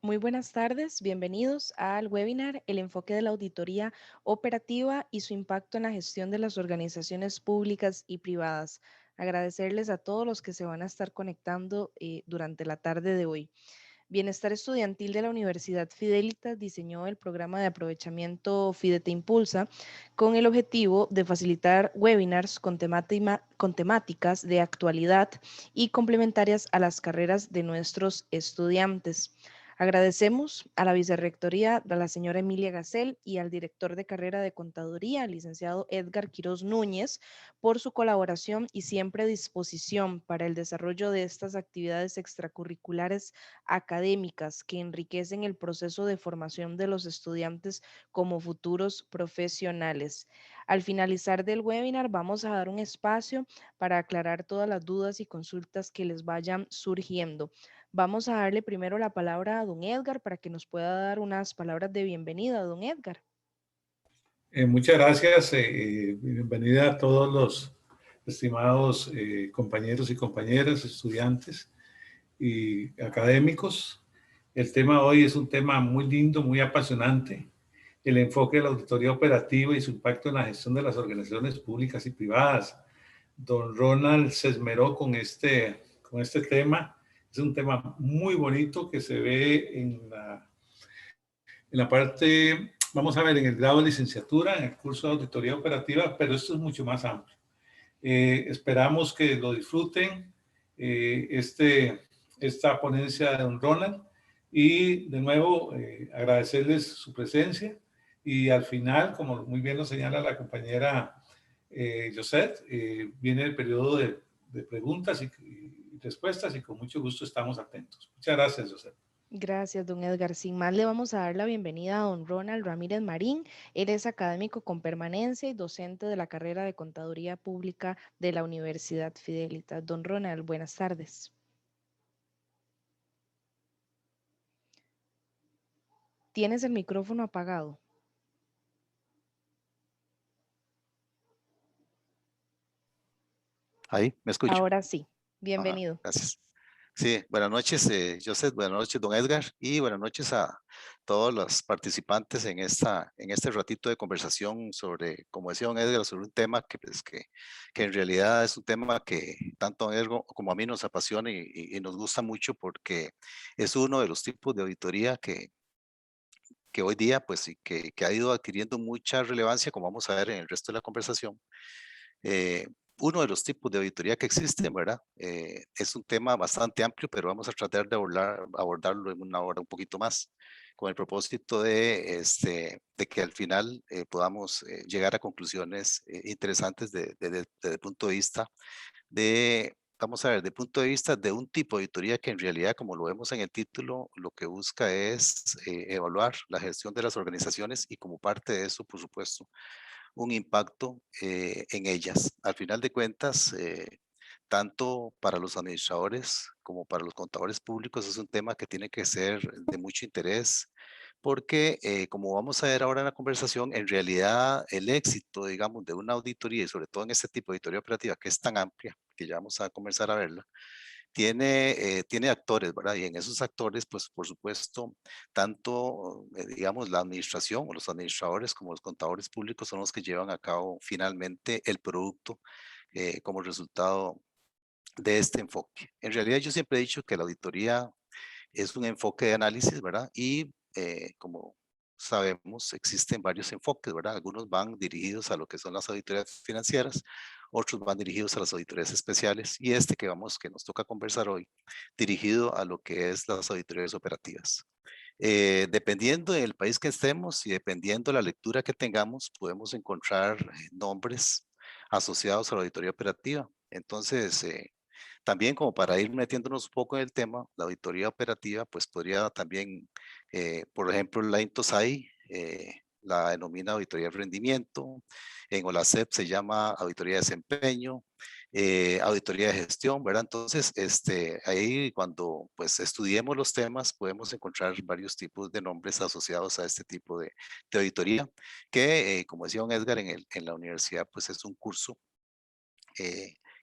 Muy buenas tardes, bienvenidos al webinar El enfoque de la auditoría operativa y su impacto en la gestión de las organizaciones públicas y privadas. Agradecerles a todos los que se van a estar conectando durante la tarde de hoy. Bienestar Estudiantil de la Universidad Fidelitas diseñó el programa de aprovechamiento Fidete Impulsa con el objetivo de facilitar webinars con temáticas de actualidad y complementarias a las carreras de nuestros estudiantes. Agradecemos a la Vicerrectoría de la señora Emilia Gacel y al director de carrera de Contaduría, el licenciado Edgar Quiroz Núñez, por su colaboración y siempre disposición para el desarrollo de estas actividades extracurriculares académicas que enriquecen el proceso de formación de los estudiantes como futuros profesionales. Al finalizar del webinar vamos a dar un espacio para aclarar todas las dudas y consultas que les vayan surgiendo. Vamos a darle primero la palabra a don Edgar para que nos pueda dar unas palabras de bienvenida, don Edgar. Muchas gracias. Bienvenida a todos los estimados compañeros y compañeras, estudiantes y académicos. El tema hoy es un tema muy lindo, muy apasionante. El enfoque de la auditoría operativa y su impacto en la gestión de las organizaciones públicas y privadas. Don Ronald se esmeró con este tema. Es un tema muy bonito que se ve en la parte, vamos a ver, en el grado de licenciatura, en el curso de auditoría operativa, pero esto es mucho más amplio. Esperamos que lo disfruten, esta ponencia de don Ronald, y de nuevo agradecerles su presencia. Y al final, como muy bien lo señala la compañera Josette, viene el periodo de preguntas y respuestas, y con mucho gusto estamos atentos. Muchas gracias, Josette. Gracias, don Edgar. Sin más, le vamos a dar la bienvenida a don Ronald Ramírez Marín. Él es académico con permanencia y docente de la carrera de Contaduría Pública de la Universidad Fidelitas. Don Ronald, buenas tardes. Tienes el micrófono apagado. Ahí, ¿me escucho? Ahora sí, Ajá, bienvenido. gracias. Sí, buenas noches, Joseph, buenas noches, don Edgar, y buenas noches a todos los participantes en este ratito de conversación sobre, como decía don Edgar, sobre un tema que en realidad es un tema que tanto a Edgar como a mí nos apasiona y nos gusta mucho porque es uno de los tipos de auditoría que hoy día, pues, y que ha ido adquiriendo mucha relevancia, como vamos a ver en el resto de la conversación. Eh, Uno de los tipos de auditoría que existen, ¿verdad? Es un tema bastante amplio, pero vamos a tratar de abordarlo en una hora un poquito más, con el propósito de que al final podamos llegar a conclusiones interesantes desde el punto de vista vamos a ver, de punto de vista de un tipo de auditoría que en realidad, como lo vemos en el título, lo que busca es evaluar la gestión de las organizaciones y como parte de eso, por supuesto, un impacto en ellas. Al final de cuentas, tanto para los administradores como para los contadores públicos es un tema que tiene que ser de mucho interés porque, como vamos a ver ahora en la conversación, en realidad el éxito, digamos, de una auditoría y sobre todo en este tipo de auditoría operativa que es tan amplia, que ya vamos a comenzar a verla, tiene actores, ¿verdad? Y en esos actores, pues por supuesto, tanto, digamos, la administración o los administradores como los contadores públicos son los que llevan a cabo finalmente el producto como resultado de este enfoque. En realidad yo siempre he dicho que la auditoría es un enfoque de análisis, ¿verdad? Y como sabemos, existen varios enfoques, ¿verdad? Algunos van dirigidos a lo que son las auditorías financieras, otros van dirigidos a las auditorías especiales y este que nos toca conversar hoy, dirigido a lo que es las auditorías operativas. Dependiendo del país que estemos y dependiendo de la lectura que tengamos, podemos encontrar nombres asociados a la auditoría operativa. Entonces, también como para ir metiéndonos un poco en el tema, la auditoría operativa pues podría también, por ejemplo, la INTOSAI la denomina auditoría de rendimiento, en OLACEP se llama auditoría de desempeño, auditoría de gestión, ¿verdad? Entonces, ahí cuando pues estudiemos los temas podemos encontrar varios tipos de nombres asociados a este tipo de auditoría, que como decía don Edgar en la universidad pues es un curso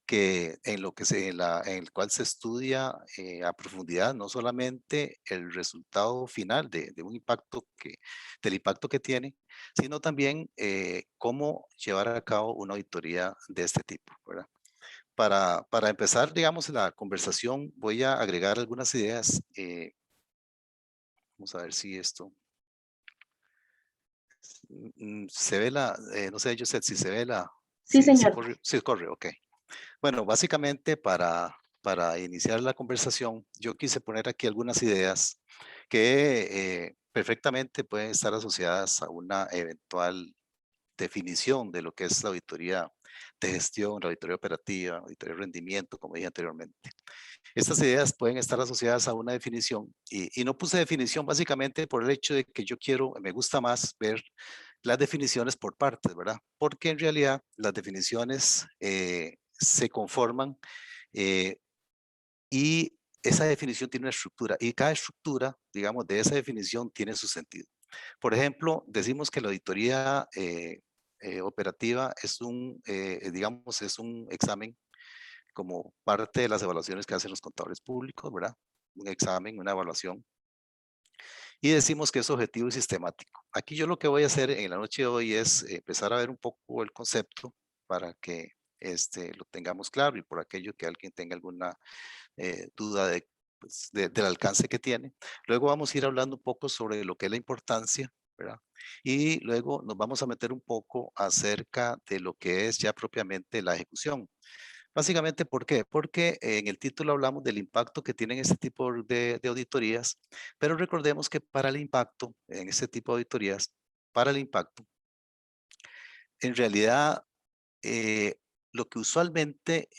que en lo que en el cual se estudia a profundidad no solamente el resultado final de un impacto del impacto que tiene, sino también cómo llevar a cabo una auditoría de este tipo, ¿verdad? Para empezar, digamos, la conversación, voy a agregar algunas ideas. Vamos a ver si esto se ve no sé, José, si se ve Sí, si señor. corre, sí corre, ok. Bueno, básicamente para iniciar la conversación, yo quise poner aquí algunas ideas que perfectamente pueden estar asociadas a una eventual definición de lo que es la auditoría de gestión, la auditoría operativa, auditoría de rendimiento, como dije anteriormente. Estas ideas pueden estar asociadas a una definición y no puse definición básicamente por el hecho de que me gusta más ver las definiciones por partes, ¿verdad? Porque en realidad las definiciones se conforman eh, y esa definición tiene una estructura y cada estructura, digamos, de esa definición tiene su sentido. Por ejemplo, decimos que la auditoría operativa digamos, es un examen como parte de las evaluaciones que hacen los contadores públicos, ¿verdad? Un examen, una evaluación. Y decimos que es objetivo y sistemático. Aquí yo lo que voy a hacer en la noche de hoy es empezar a ver un poco el concepto para que lo tengamos claro y por aquello que alguien tenga alguna duda pues, del alcance que tiene. Luego vamos a ir hablando un poco sobre lo que es la importancia, ¿verdad? Y luego nos vamos a meter un poco acerca de lo que es ya propiamente la ejecución. Básicamente, ¿por qué? Porque en el título hablamos del impacto que tienen este tipo de auditorías, pero recordemos que para el impacto, en este tipo de auditorías, para el impacto, en realidad, lo que usualmente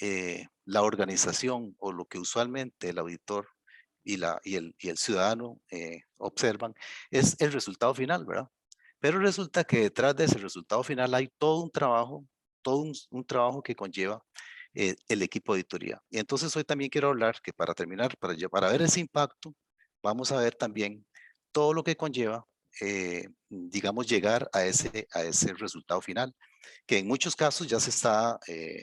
la organización o lo que usualmente el auditor y el ciudadano observan es el resultado final, ¿verdad? Pero resulta que detrás de ese resultado final hay todo un trabajo, un trabajo que conlleva el equipo de auditoría. Y entonces hoy también quiero hablar que para terminar, para ver ese impacto, vamos a ver también todo lo que conlleva, digamos, llegar a ese resultado final, que en muchos casos ya se está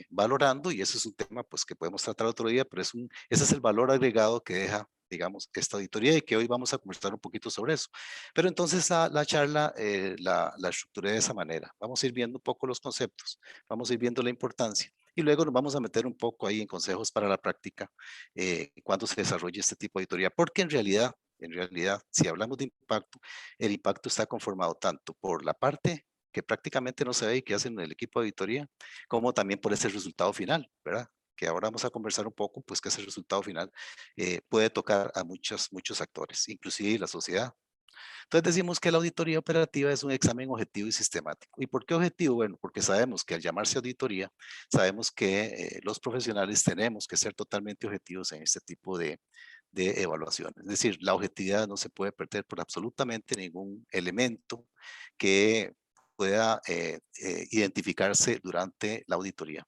valorando y ese es un tema pues que podemos tratar otro día, pero ese es el valor agregado que deja, digamos, esta auditoría y que hoy vamos a conversar un poquito sobre eso. Pero entonces la charla la estructuré de esa manera. Vamos a ir viendo un poco los conceptos, vamos a ir viendo la importancia y luego nos vamos a meter un poco ahí en consejos para la práctica cuando se desarrolle este tipo de auditoría, porque en realidad, si hablamos de impacto, el impacto está conformado tanto por la parte que prácticamente no se ve y que hacen el equipo de auditoría, como también por ese resultado final, ¿verdad? Que ahora vamos a conversar un poco, pues que ese resultado final puede tocar a muchos actores, inclusive la sociedad. Entonces decimos que la auditoría operativa es un examen objetivo y sistemático. ¿Y por qué objetivo? Bueno, porque sabemos que al llamarse auditoría, sabemos que los profesionales tenemos que ser totalmente objetivos en este tipo de evaluaciones. Es decir, la objetividad no se puede perder por absolutamente ningún elemento que pueda identificarse durante la auditoría.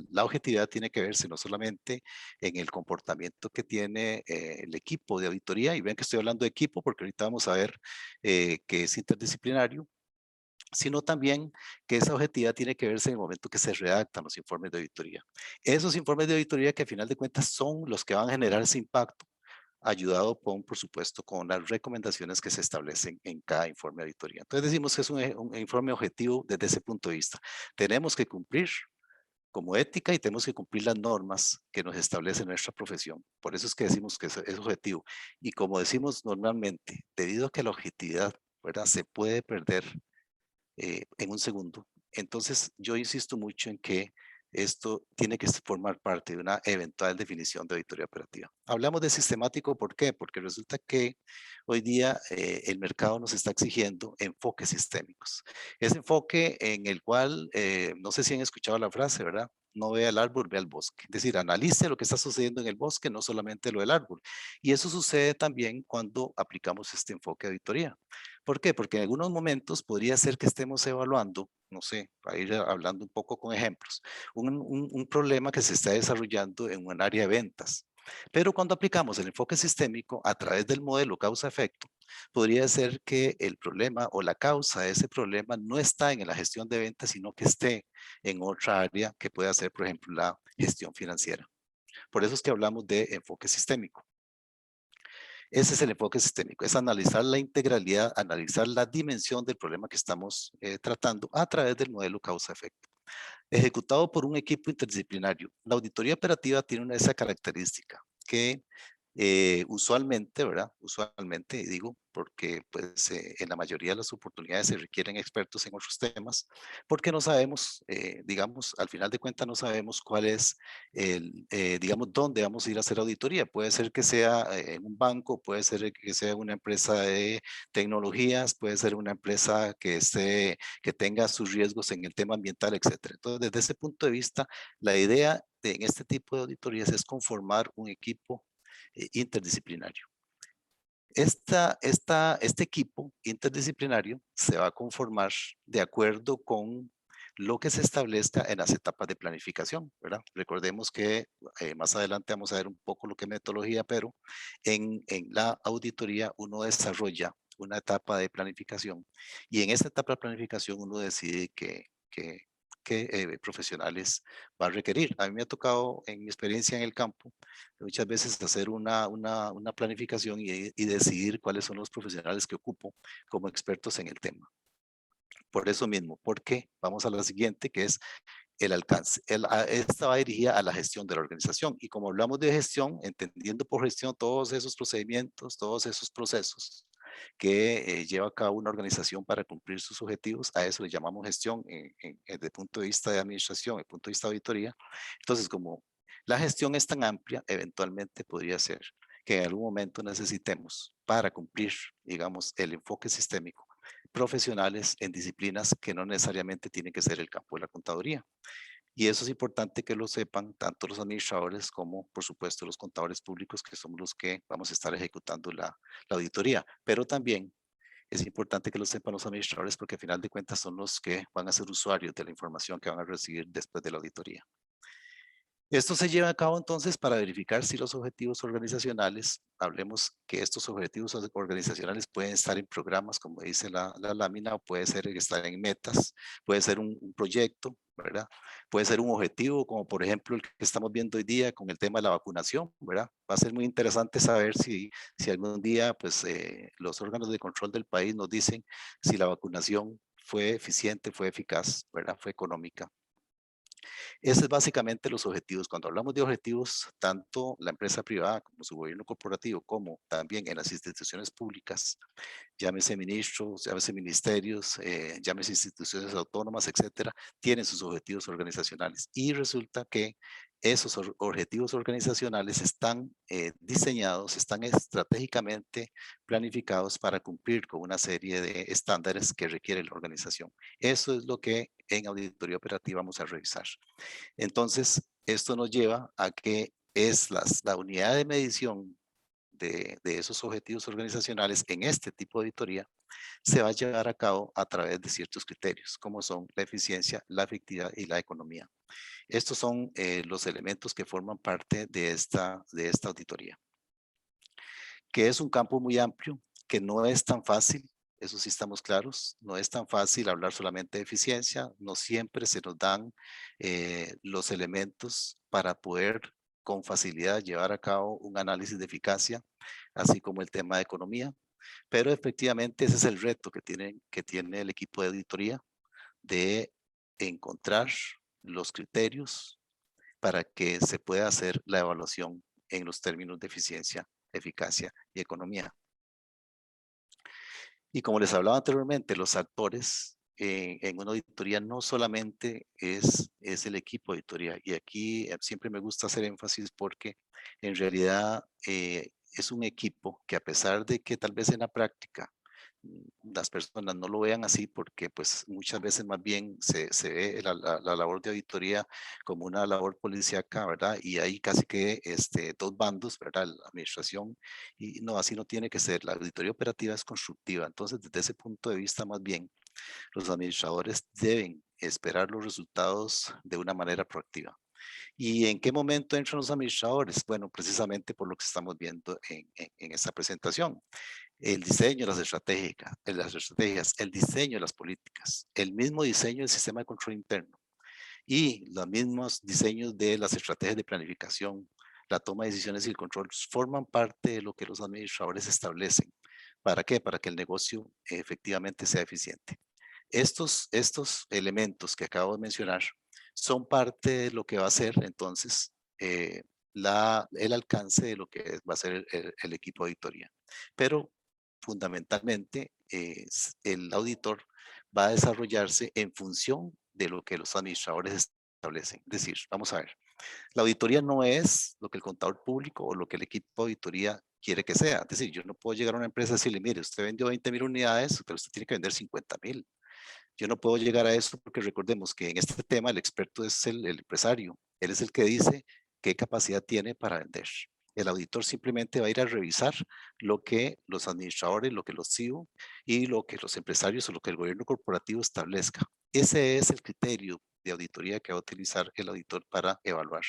La objetividad tiene que verse no solamente en el comportamiento que tiene el equipo de auditoría, y ven que estoy hablando de equipo porque ahorita vamos a ver que es interdisciplinario, sino también que esa objetividad tiene que verse en el momento que se redactan los informes de auditoría. Esos informes de auditoría que a final de cuentas son los que van a generar ese impacto, ayudado por supuesto, con las recomendaciones que se establecen en cada informe de auditoría. Entonces decimos que es un informe objetivo desde ese punto de vista. Tenemos que cumplir como ética y tenemos que cumplir las normas que nos establece nuestra profesión. Por eso es que decimos que es objetivo. Y como decimos normalmente, debido a que la objetividad, ¿verdad?, se puede perder en un segundo. Entonces, yo insisto mucho en que esto tiene que formar parte de una eventual definición de auditoría operativa. Hablamos de sistemático, ¿por qué? Porque resulta que hoy día el mercado nos está exigiendo enfoques sistémicos. Ese enfoque en el cual, no sé si han escuchado la frase, ¿verdad? No vea el árbol, vea el bosque. Es decir, analice lo que está sucediendo en el bosque, no solamente lo del árbol. Y eso sucede también cuando aplicamos este enfoque de auditoría. ¿Por qué? Porque en algunos momentos podría ser que estemos evaluando, no sé, para ir hablando un poco con ejemplos, un problema que se está desarrollando en un área de ventas. Pero cuando aplicamos el enfoque sistémico a través del modelo causa-efecto, podría ser que el problema o la causa de ese problema no está en la gestión de ventas, sino que esté en otra área que pueda ser, por ejemplo, la gestión financiera. Por eso es que hablamos de enfoque sistémico. Ese es el enfoque sistémico, es analizar la integralidad, analizar la dimensión del problema que estamos tratando a través del modelo causa-efecto. Ejecutado por un equipo interdisciplinario. La auditoría operativa tiene esa característica que usualmente, ¿verdad? Usualmente digo, porque pues en la mayoría de las oportunidades se requieren expertos en otros temas, porque no sabemos, digamos, al final de cuentas no sabemos cuál es digamos, dónde vamos a ir a hacer auditoría. Puede ser que sea en un banco, puede ser que sea una empresa de tecnologías, puede ser una empresa que tenga sus riesgos en el tema ambiental, etcétera. Entonces, desde ese punto de vista, la idea en este tipo de auditorías es conformar un equipo interdisciplinario. Este equipo interdisciplinario se va a conformar de acuerdo con lo que se establezca en las etapas de planificación, ¿verdad? Recordemos que más adelante vamos a ver un poco lo que es metodología, pero en la auditoría uno desarrolla una etapa de planificación y en esta etapa de planificación uno decide qué profesionales va a requerir. A mí me ha tocado en mi experiencia en el campo muchas veces hacer una planificación y decidir cuáles son los profesionales que ocupo como expertos en el tema. Por eso mismo, porque vamos a la siguiente, que es el alcance. Esta va dirigida a la gestión de la organización. Y como hablamos de gestión, entendiendo por gestión todos esos procedimientos, todos esos procesos que lleva a cabo una organización para cumplir sus objetivos, a eso le llamamos gestión desde el punto de vista de administración, desde el punto de vista de auditoría. Entonces, como la gestión es tan amplia, eventualmente podría ser que en algún momento necesitemos para cumplir, digamos, el enfoque sistémico, profesionales en disciplinas que no necesariamente tienen que ser el campo de la contaduría. Y eso es importante que lo sepan tanto los administradores como, por supuesto, los contadores públicos, que somos los que vamos a estar ejecutando la auditoría. Pero también es importante que lo sepan los administradores porque al final de cuentas son los que van a ser usuarios de la información que van a recibir después de la auditoría. Esto se lleva a cabo entonces para verificar si los objetivos organizacionales, hablemos que estos objetivos organizacionales pueden estar en programas, como dice la lámina, o puede ser estar en metas, puede ser un proyecto, ¿verdad? Puede ser un objetivo, como por ejemplo el que estamos viendo hoy día con el tema de la vacunación, ¿verdad? Va a ser muy interesante saber si algún día pues, los órganos de control del país nos dicen si la vacunación fue eficiente, fue eficaz, ¿verdad? Fue económica. Esos es básicamente los objetivos. Cuando hablamos de objetivos, tanto la empresa privada como su gobierno corporativo, como también en las instituciones públicas, llámese ministros, llámese ministerios, llámese instituciones autónomas, etcétera, tienen sus objetivos organizacionales. Y resulta que esos objetivos organizacionales están diseñados, están estratégicamente planificados para cumplir con una serie de estándares que requiere la organización. Eso es lo que en auditoría operativa vamos a revisar. Entonces, esto nos lleva a que es la unidad de medición de esos objetivos organizacionales en este tipo de auditoría se va a llevar a cabo a través de ciertos criterios, como son la eficiencia, la efectividad y la economía. Estos son los elementos que forman parte de esta auditoría, que es un campo muy amplio, que no es tan fácil. Eso sí estamos claros, no es tan fácil hablar solamente de eficiencia, no siempre se nos dan los elementos para poder con facilidad llevar a cabo un análisis de eficacia, así como el tema de economía, pero efectivamente ese es el reto que tiene el equipo de auditoría de encontrar los criterios para que se pueda hacer la evaluación en los términos de eficiencia, eficacia y economía. Y como les hablaba anteriormente, los actores en una auditoría no solamente es el equipo de auditoría, y aquí siempre me gusta hacer énfasis porque en realidad es un equipo que a pesar de que tal vez en la práctica las personas no lo vean así porque pues muchas veces más bien se ve la labor de auditoría como una labor policíaca, ¿verdad? Y hay casi que dos bandos, ¿verdad? La administración, y no, así no tiene que ser. La auditoría operativa es constructiva. Entonces, desde ese punto de vista más bien, los administradores deben esperar los resultados de una manera proactiva. ¿Y en qué momento entran los administradores? Bueno, precisamente por lo que estamos viendo en esta presentación. el diseño de las estrategias, el diseño de las políticas, el mismo diseño del sistema de control interno y los mismos diseños de las estrategias de planificación, la toma de decisiones y el control forman parte de lo que los administradores establecen. ¿Para qué? Para que el negocio efectivamente sea eficiente. Estos elementos que acabo de mencionar son parte de lo que va a ser entonces el alcance de lo que va a ser el equipo de auditoría. Pero fundamentalmente el auditor va a desarrollarse en función de lo que los administradores establecen. Es decir, vamos a ver, la auditoría no es lo que el contador público o lo que el equipo de auditoría quiere que sea. Es decir, yo no puedo llegar a una empresa y decirle, mire, usted vendió 20,000 unidades, pero usted tiene que vender 50,000. Yo no puedo llegar a eso porque recordemos que en este tema el experto es el empresario. Él es el que dice qué capacidad tiene para vender. El auditor simplemente va a ir a revisar lo que los administradores, lo que los CEO y lo que los empresarios o lo que el gobierno corporativo establezca. Ese es el criterio de auditoría que va a utilizar el auditor para evaluar.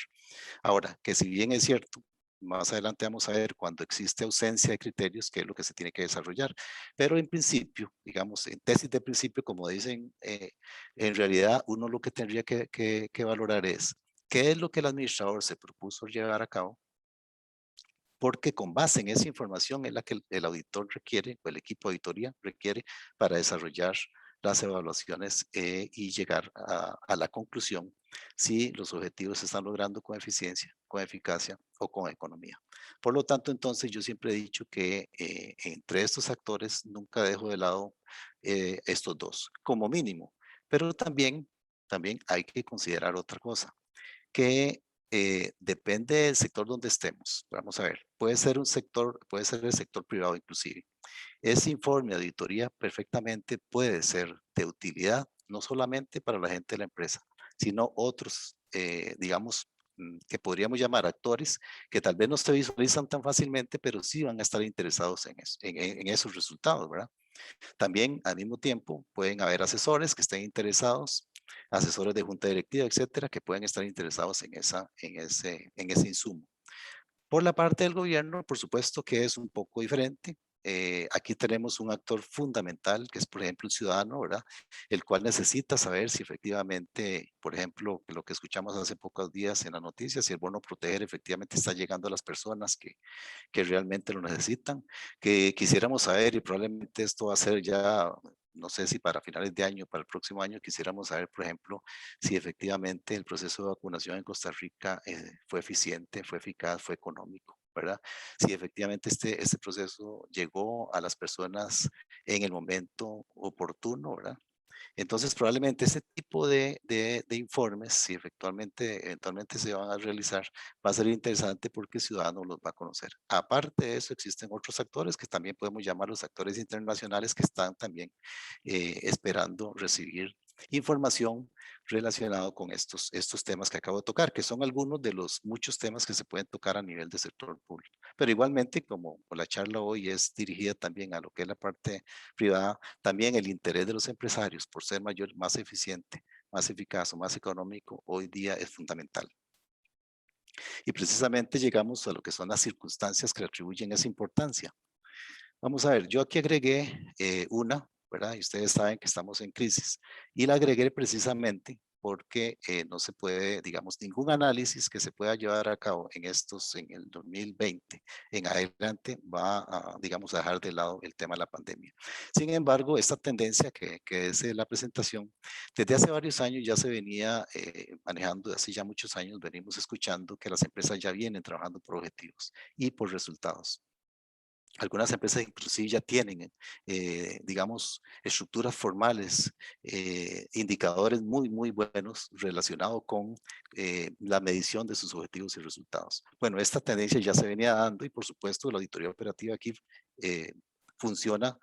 Ahora, que si bien es cierto, más adelante vamos a ver cuando existe ausencia de criterios, qué es lo que se tiene que desarrollar. Pero en principio, digamos, en tesis de principio, como dicen, en realidad uno lo que tendría que valorar es qué es lo que el administrador se propuso llevar a cabo, porque con base en esa información es la que el auditor requiere, o el equipo de auditoría requiere para desarrollar las evaluaciones y llegar a la conclusión si los objetivos se están logrando con eficiencia, con eficacia o con economía. Por lo tanto, entonces yo siempre he dicho que entre estos actores nunca dejo de lado estos dos, como mínimo, pero también hay que considerar otra cosa que depende del sector donde estemos. Vamos a ver, puede ser un sector, puede ser el sector privado inclusive. Ese informe de auditoría perfectamente puede ser de utilidad, no solamente para la gente de la empresa, sino otros, digamos, que podríamos llamar actores que tal vez no se visualizan tan fácilmente, pero sí van a estar interesados en esos resultados, ¿verdad? También al mismo tiempo pueden haber asesores que estén interesados, asesores de junta directiva, etcétera, que pueden estar interesados en ese insumo. Por la parte del gobierno, por supuesto que es un poco diferente. Aquí tenemos un actor fundamental, que es, por ejemplo, el ciudadano, ¿verdad? El cual necesita saber si efectivamente, por ejemplo, lo que escuchamos hace pocos días en las noticias, si el bono proteger efectivamente está llegando a las personas que realmente lo necesitan, que quisiéramos saber, y probablemente esto va a ser ya, no sé si para finales de año, para el próximo año, quisiéramos saber, por ejemplo, si efectivamente el proceso de vacunación en Costa Rica fue eficiente, fue eficaz, fue económico, ¿verdad? Si efectivamente este proceso llegó a las personas en el momento oportuno, ¿verdad? Entonces, probablemente ese tipo de informes, si eventualmente se van a realizar, va a ser interesante porque el ciudadano los va a conocer. Aparte de eso, existen otros actores que también podemos llamar los actores internacionales que están también esperando recibir información relacionado con estos temas que acabo de tocar, que son algunos de los muchos temas que se pueden tocar a nivel del sector público. Pero igualmente, como la charla hoy es dirigida también a lo que es la parte privada, también el interés de los empresarios por ser mayor, más eficiente, más eficaz o más económico hoy día es fundamental. Y precisamente llegamos a lo que son las circunstancias que le atribuyen esa importancia. Vamos a ver, yo aquí agregué una, ¿verdad? Y ustedes saben que estamos en crisis. Y la agregué precisamente porque no se puede, digamos, ningún análisis que se pueda llevar a cabo en el 2020 en adelante va a, digamos, a dejar de lado el tema de la pandemia. Sin embargo, esta tendencia que es la presentación, desde hace varios años ya se venía manejando, hace ya muchos años venimos escuchando que las empresas ya vienen trabajando por objetivos y por resultados. Algunas empresas inclusive ya tienen, digamos, estructuras formales, indicadores muy buenos relacionados con la medición de sus objetivos y resultados. Bueno, esta tendencia ya se venía dando y por supuesto la auditoría operativa aquí funciona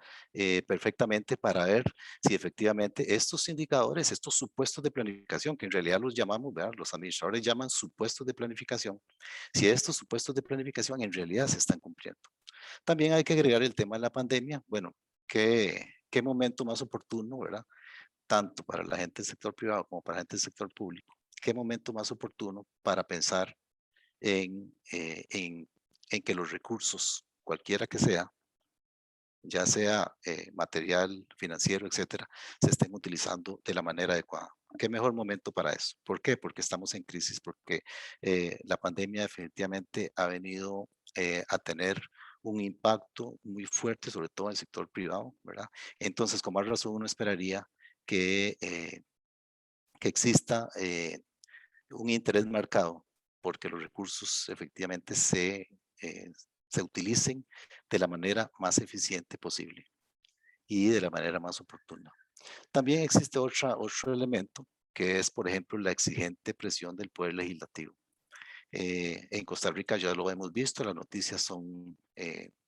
perfectamente para ver si efectivamente estos indicadores, estos supuestos de planificación, que en realidad los llamamos, ¿verdad? Los administradores llaman supuestos de planificación, si estos supuestos de planificación en realidad se están cumpliendo. También hay que agregar el tema de la pandemia. Bueno, qué momento más oportuno, ¿verdad? Tanto para la gente del sector privado como para la gente del sector público. Qué momento más oportuno para pensar en, en que los recursos, cualquiera que sea, ya sea material, financiero, etcétera, se estén utilizando de la manera adecuada. ¿Qué mejor momento para eso? ¿Por qué? Porque estamos en crisis, porque la pandemia definitivamente ha venido a tener un impacto muy fuerte, sobre todo en el sector privado, ¿verdad? Entonces, con más razón, uno esperaría que exista un interés marcado porque los recursos efectivamente se utilicen de la manera más eficiente posible y de la manera más oportuna. También existe otro elemento que es, por ejemplo, la exigente presión del Poder Legislativo. En Costa Rica ya lo hemos visto, las noticias son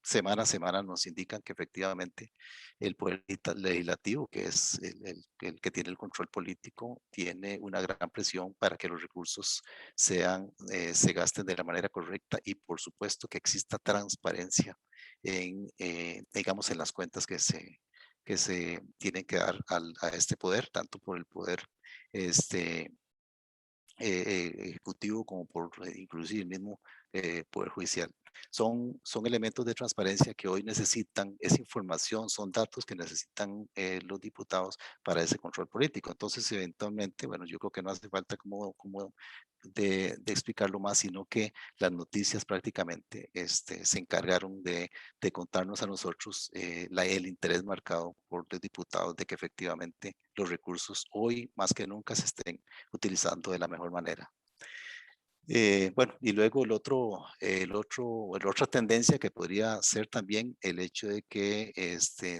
semana a semana nos indican que efectivamente el poder legislativo, que es el que tiene el control político, tiene una gran presión para que los recursos se gasten de la manera correcta y por supuesto que exista transparencia digamos, en las cuentas que se tienen que dar a este poder, tanto por el poder este, ejecutivo como por inclusive el mismo Poder Judicial. Son elementos de transparencia que hoy necesitan, esa información, son datos que necesitan los diputados para ese control político. Entonces, eventualmente, bueno, yo creo que no hace falta como de explicarlo más, sino que las noticias prácticamente se encargaron de contarnos a nosotros el interés marcado por los diputados de que efectivamente los recursos hoy más que nunca se estén utilizando de la mejor manera. Bueno, y luego la otra tendencia que podría ser también el hecho de que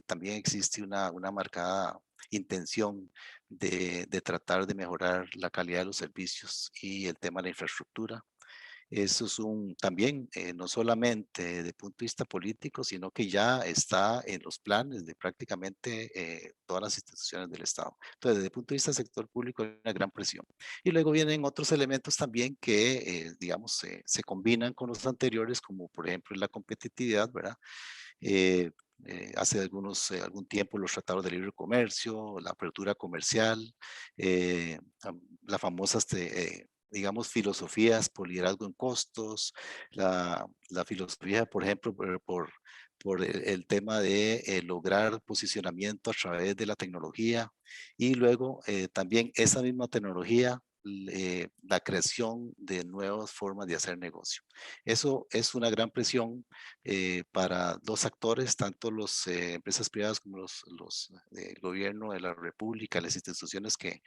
también existe una marcada intención de tratar de mejorar la calidad de los servicios y el tema de la infraestructura. Eso es también, no solamente desde el punto de vista político, sino que ya está en los planes de prácticamente todas las instituciones del Estado. Entonces, desde el punto de vista del sector público, hay una gran presión. Y luego vienen otros elementos también que, digamos, se combinan con los anteriores, como por ejemplo la competitividad, ¿verdad? Hace algún tiempo los tratados de libre comercio, la apertura comercial, las famosas digamos, filosofías por liderazgo en costos, la filosofía, por ejemplo, por el tema de lograr posicionamiento a través de la tecnología y luego también esa misma tecnología, la creación de nuevas formas de hacer negocio. Eso es una gran presión para dos actores, tanto las empresas privadas como los gobierno de la república, las instituciones que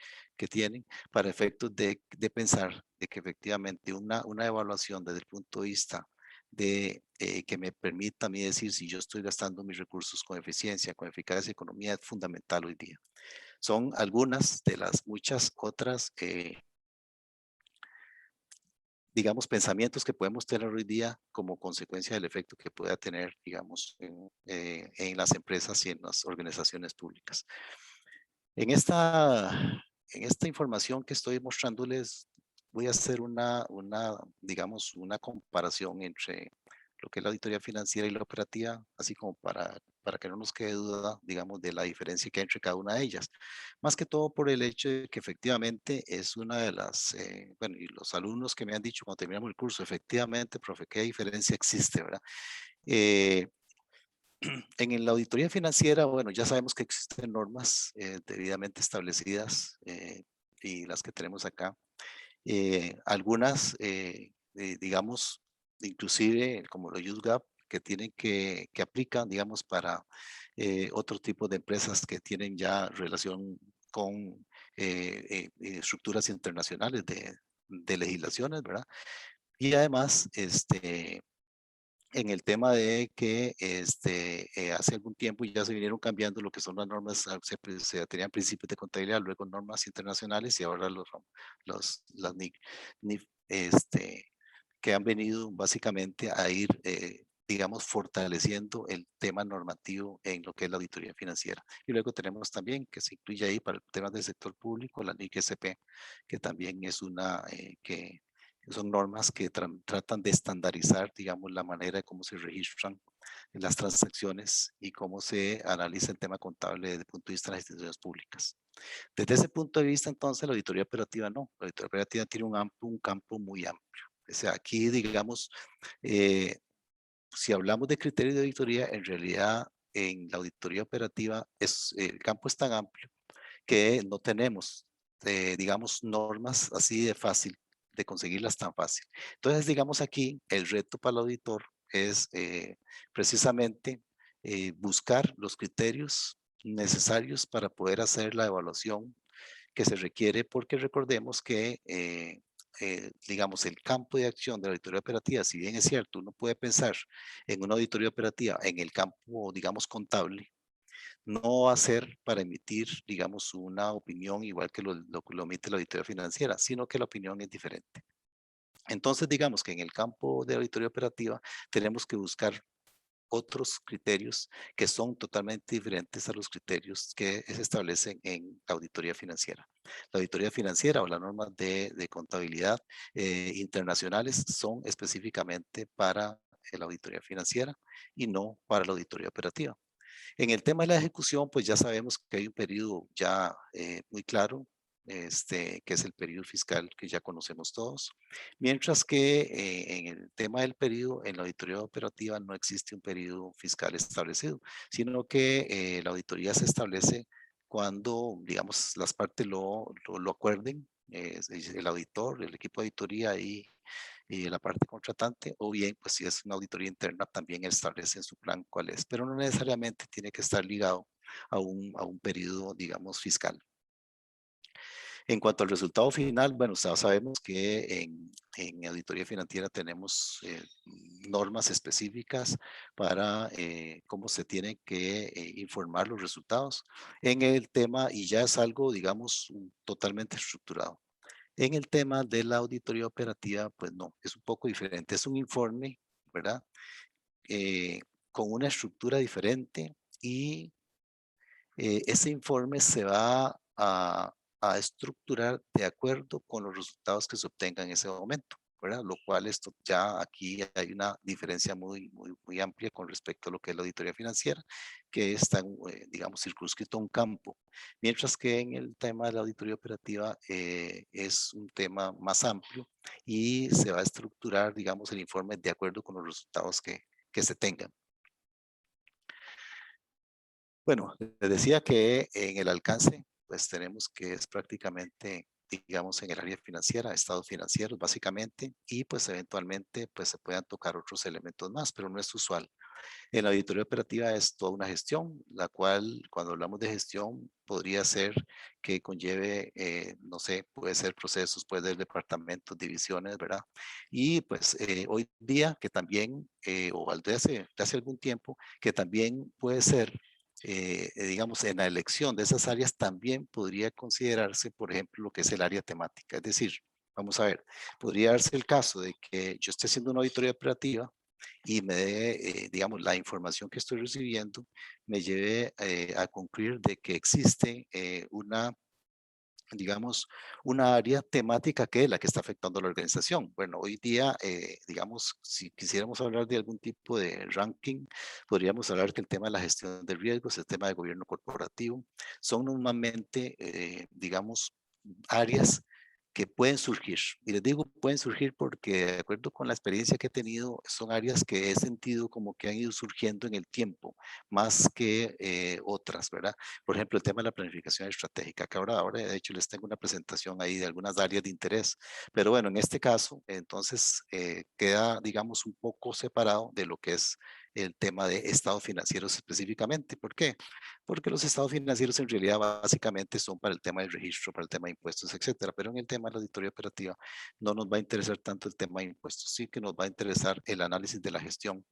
tienen, para efectos de pensar de que efectivamente una evaluación desde el punto de vista de que me permita a mí decir si yo estoy gastando mis recursos con eficiencia, con eficacia y economía es fundamental hoy día. Son algunas de las muchas otras digamos, pensamientos que podemos tener hoy día como consecuencia del efecto que pueda tener, digamos, en las empresas y en las organizaciones públicas. En esta información que estoy mostrándoles, voy a hacer digamos, una comparación entre lo que es la auditoría financiera y la operativa, así como para que no nos quede duda, digamos, de la diferencia que hay entre cada una de ellas. Más que todo por el hecho de que efectivamente es una de bueno, y los alumnos que me han dicho cuando terminamos el curso, efectivamente, profe, ¿qué diferencia existe, verdad? En la auditoría financiera, bueno, ya sabemos que existen normas debidamente establecidas y las que tenemos acá. Algunas, digamos, inclusive como los USGAP, que que aplican, digamos, para otro tipo de empresas que tienen ya relación con estructuras internacionales de legislaciones, ¿verdad? Y además, en el tema de que hace algún tiempo ya se vinieron cambiando lo que son las normas, se tenían principios de contabilidad, luego normas internacionales y ahora las NIF, que han venido básicamente a ir, digamos, fortaleciendo el tema normativo en lo que es la auditoría financiera. Y luego tenemos también que se incluye ahí para el tema del sector público, la NIC-SP, que también es una que son normas que tratan de estandarizar, digamos, la manera de cómo se registran las transacciones y cómo se analiza el tema contable desde el punto de vista de las instituciones públicas. Desde ese punto de vista, entonces, la auditoría operativa no. La auditoría operativa tiene un campo muy amplio. O sea, aquí, digamos, si hablamos de criterios de auditoría, en realidad en la auditoría operativa el campo es tan amplio que no tenemos, digamos, normas así de fácil, de conseguirlas tan fácil. Entonces, digamos aquí, el reto para el auditor es precisamente buscar los criterios necesarios para poder hacer la evaluación que se requiere, porque recordemos que, digamos, el campo de acción de la auditoría operativa, si bien es cierto, uno puede pensar en una auditoría operativa en el campo, digamos, contable, no va a ser para emitir, digamos, una opinión igual que lo emite la auditoría financiera, sino que la opinión es diferente. Entonces, digamos que en el campo de auditoría operativa tenemos que buscar otros criterios que son totalmente diferentes a los criterios que se establecen en la auditoría financiera. La auditoría financiera o las normas de contabilidad internacionales son específicamente para la auditoría financiera y no para la auditoría operativa. En el tema de la ejecución, pues ya sabemos que hay un periodo ya muy claro, que es el periodo fiscal que ya conocemos todos, mientras que en el tema del periodo, en la auditoría operativa no existe un periodo fiscal establecido, sino que la auditoría se establece cuando, digamos, las partes lo acuerden, el auditor, el equipo de auditoría y la parte contratante, o bien, pues si es una auditoría interna, también establece en su plan cuál es, pero no necesariamente tiene que estar ligado a un periodo, digamos, fiscal. En cuanto al resultado final, bueno, sabemos que en auditoría financiera tenemos normas específicas para cómo se tienen que informar los resultados en el tema, y ya es algo, digamos, totalmente estructurado. En el tema de la auditoría operativa, pues no, es un poco diferente. Es un informe, ¿verdad? Con una estructura diferente, y ese informe se va a estructurar de acuerdo con los resultados que se obtengan en ese momento, ¿verdad? Lo cual esto ya aquí hay una diferencia muy amplia con respecto a lo que es la auditoría financiera, que está, digamos, circunscrito a un campo, mientras que en el tema de la auditoría operativa es un tema más amplio y se va a estructurar, digamos, el informe de acuerdo con los resultados que se tengan. Bueno, les decía que en el alcance, pues tenemos que es prácticamente, digamos, en el área financiera, estados financieros básicamente, y pues eventualmente pues se puedan tocar otros elementos más, pero no es usual. En la auditoría operativa es toda una gestión, la cual cuando hablamos de gestión podría ser que conlleve, no sé, puede ser procesos, puede ser departamentos, divisiones, ¿verdad? Y pues hoy día que también, o desde hace algún tiempo, que también puede ser, digamos, en la elección de esas áreas también podría considerarse, por ejemplo, lo que es el área temática. Es decir, vamos a ver, podría darse el caso de que yo esté haciendo una auditoría operativa y me dé, digamos, la información que estoy recibiendo me lleve a concluir de que existe digamos, una área temática que es la que está afectando a la organización. Bueno, hoy día, digamos, si quisiéramos hablar de algún tipo de ranking, podríamos hablar que el tema de la gestión de riesgos, el tema de gobierno corporativo, son normalmente, digamos, áreas que pueden surgir. Y les digo pueden surgir porque de acuerdo con la experiencia que he tenido, son áreas que he sentido como que han ido surgiendo en el tiempo, más que otras, ¿verdad? Por ejemplo, el tema de la planificación estratégica, que ahora de hecho les tengo una presentación ahí de algunas áreas de interés. Pero bueno, en este caso, entonces queda, digamos, un poco separado de lo que es el tema de estados financieros específicamente. ¿Por qué? Porque los estados financieros en realidad básicamente son para el tema del registro, para el tema de impuestos, etcétera. Pero en el tema de la auditoría operativa no nos va a interesar tanto el tema de impuestos, sí que nos va a interesar el análisis de la gestión,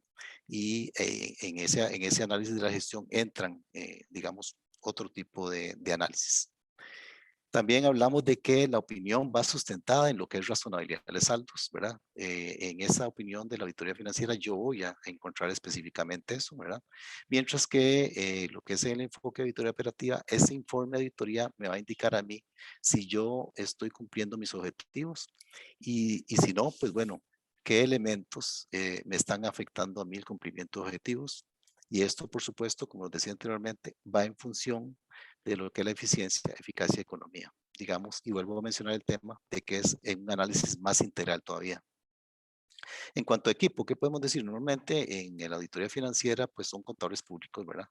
y en ese análisis de la gestión entran, digamos, otro tipo de análisis. También hablamos de que la opinión va sustentada en lo que es razonabilidad de saldos, ¿verdad? En esa opinión de la auditoría financiera yo voy a encontrar específicamente eso, ¿verdad? Mientras que lo que es el enfoque de auditoría operativa, ese informe de auditoría me va a indicar a mí si yo estoy cumpliendo mis objetivos, y si no, pues bueno, qué elementos me están afectando a mí el cumplimiento de objetivos. Y esto, por supuesto, como decía anteriormente, va en función de lo que es la eficiencia, eficacia y economía, digamos, y vuelvo a mencionar el tema de que es un análisis más integral todavía. En cuanto a equipo, ¿qué podemos decir? Normalmente en la auditoría financiera, pues son contadores públicos, ¿verdad?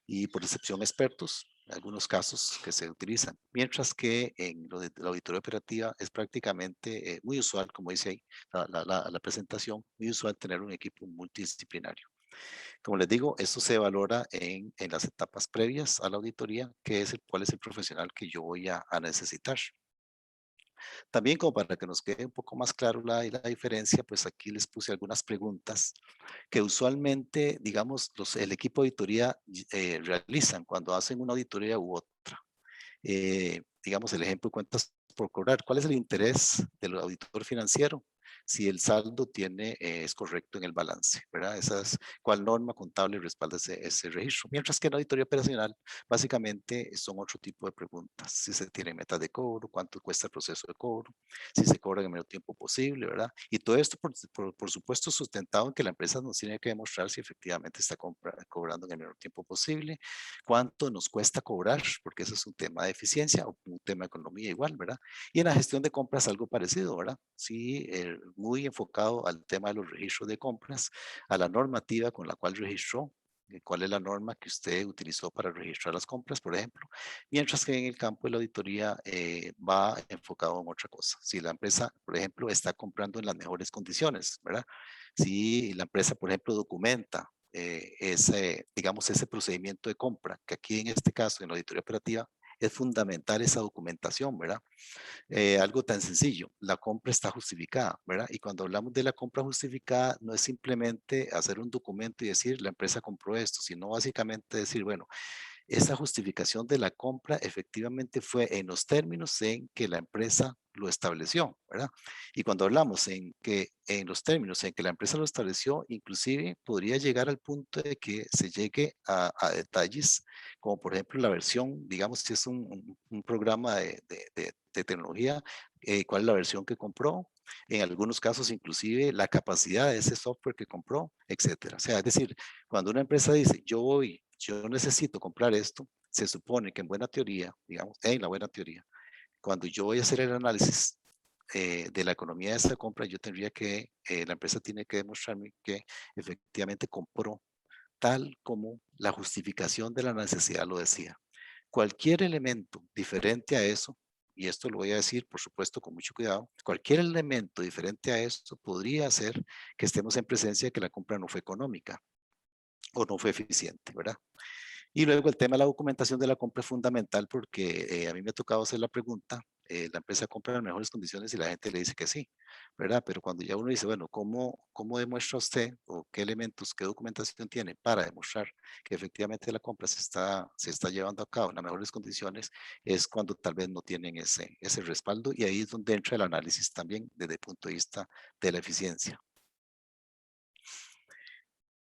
Y por excepción expertos, en algunos casos que se utilizan. Mientras que en lo de la auditoría operativa es prácticamente muy usual, como dice ahí la presentación, muy usual tener un equipo multidisciplinario. Como les digo, esto se valora en las etapas previas a la auditoría, que es cuál es el profesional que yo voy a necesitar. También como para que nos quede un poco más claro la diferencia, pues aquí les puse algunas preguntas que usualmente, digamos, el equipo de auditoría realizan cuando hacen una auditoría u otra. Digamos, el ejemplo de cuentas por cobrar. ¿Cuál es el interés del auditor financiero? Si el saldo es correcto en el balance, ¿verdad? ¿Cuál norma contable respalda ese registro? Mientras que en la auditoría operacional, básicamente son otro tipo de preguntas. Si se tiene metas de cobro, cuánto cuesta el proceso de cobro, si se cobra en el menor tiempo posible, ¿verdad? Y todo esto, por supuesto, sustentado en que la empresa nos tiene que demostrar si efectivamente está cobrando en el menor tiempo posible, cuánto nos cuesta cobrar, porque eso es un tema de eficiencia o un tema de economía igual, ¿verdad? Y en la gestión de compras algo parecido, ¿verdad? Sí, muy enfocado al tema de los registros de compras, a la normativa con la cual registró, cuál es la norma que usted utilizó para registrar las compras, por ejemplo, mientras que en el campo de la auditoría va enfocado en otra cosa. Si la empresa, por ejemplo, está comprando en las mejores condiciones, ¿verdad? Si la empresa, por ejemplo, documenta digamos, ese procedimiento de compra, que aquí en este caso, en la auditoría operativa, es fundamental esa documentación, ¿verdad? Algo tan sencillo, la compra está justificada, ¿verdad? Y cuando hablamos de la compra justificada, no es simplemente hacer un documento y decir, la empresa compró esto, sino básicamente decir, bueno, esa justificación de la compra efectivamente fue en los términos en que la empresa lo estableció, ¿verdad? Y cuando hablamos en los términos en que la empresa lo estableció, inclusive podría llegar al punto de que se llegue a detalles, como por ejemplo la versión, digamos, si es un programa de tecnología, cuál es la versión que compró, en algunos casos inclusive la capacidad de ese software que compró, etcétera. O sea, es decir, cuando una empresa dice, yo necesito comprar esto, se supone que en buena teoría, digamos, en la buena teoría, cuando yo voy a hacer el análisis de la economía de esa compra, yo tendría la empresa tiene que demostrarme que efectivamente compró tal como la justificación de la necesidad lo decía. Cualquier elemento diferente a eso, y esto lo voy a decir, por supuesto, con mucho cuidado, cualquier elemento diferente a esto podría hacer que estemos en presencia de que la compra no fue económica o no fue eficiente, ¿verdad? Y luego el tema de la documentación de la compra es fundamental porque a mí me ha tocado hacer la pregunta, la empresa compra en las mejores condiciones y la gente le dice que sí, ¿verdad? Pero cuando ya uno dice, bueno, ¿cómo demuestra usted o qué elementos, qué documentación tiene para demostrar que efectivamente la compra se está llevando a cabo en las mejores condiciones? Es cuando tal vez no tienen ese respaldo y ahí es donde entra el análisis también desde el punto de vista de la eficiencia.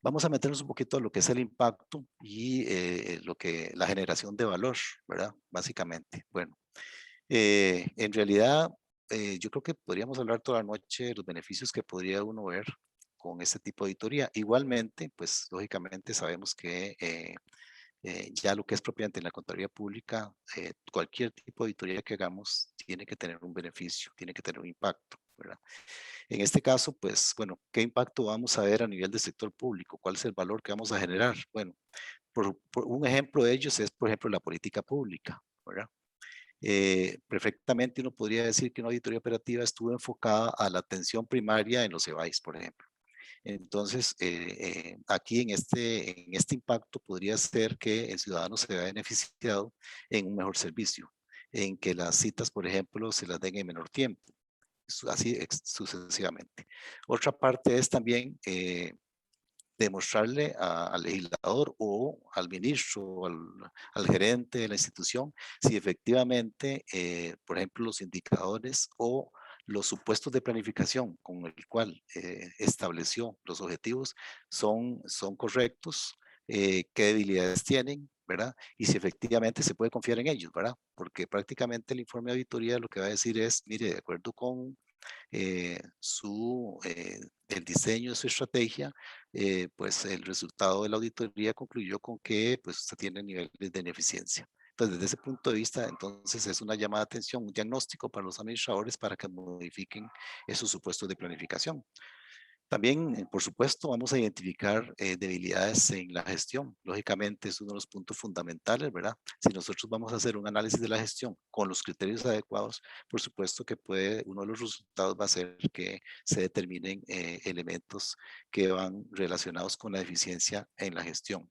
Vamos a meternos un poquito a lo que es el impacto y la generación de valor, ¿verdad? Básicamente. Bueno, en realidad, yo creo que podríamos hablar toda la noche de los beneficios que podría uno ver con este tipo de auditoría. Igualmente, pues lógicamente sabemos que ya lo que es propiamente en la contabilidad pública, cualquier tipo de auditoría que hagamos tiene que tener un beneficio, tiene que tener un impacto, ¿verdad? En este caso, pues, bueno, ¿qué impacto vamos a ver a nivel del sector público? ¿Cuál es el valor que vamos a generar? Bueno, por un ejemplo de ellos es, por ejemplo, la política pública, ¿verdad? Perfectamente uno podría decir que una auditoría operativa estuvo enfocada a la atención primaria en los EBAIS, por ejemplo. Entonces, aquí en este impacto podría ser que el ciudadano se vea beneficiado en un mejor servicio, en que las citas, por ejemplo, se las den en menor tiempo, así sucesivamente. Otra parte es también demostrarle al legislador o al ministro o al gerente de la institución si efectivamente, por ejemplo, los indicadores o los supuestos de planificación con el cual estableció los objetivos son correctos, qué debilidades tienen, ¿verdad? Y si efectivamente se puede confiar en ellos, ¿verdad? Porque prácticamente el informe de auditoría lo que va a decir es, mire, de acuerdo con el diseño de su estrategia, pues el resultado de la auditoría concluyó con que pues usted tiene niveles de ineficiencia. Entonces, desde ese punto de vista, entonces es una llamada de atención, un diagnóstico para los administradores para que modifiquen esos supuestos de planificación. También, por supuesto, vamos a identificar debilidades en la gestión. Lógicamente, es uno de los puntos fundamentales, ¿verdad? Si nosotros vamos a hacer un análisis de la gestión con los criterios adecuados, por supuesto que uno de los resultados va a ser que se determinen elementos que van relacionados con la eficiencia en la gestión.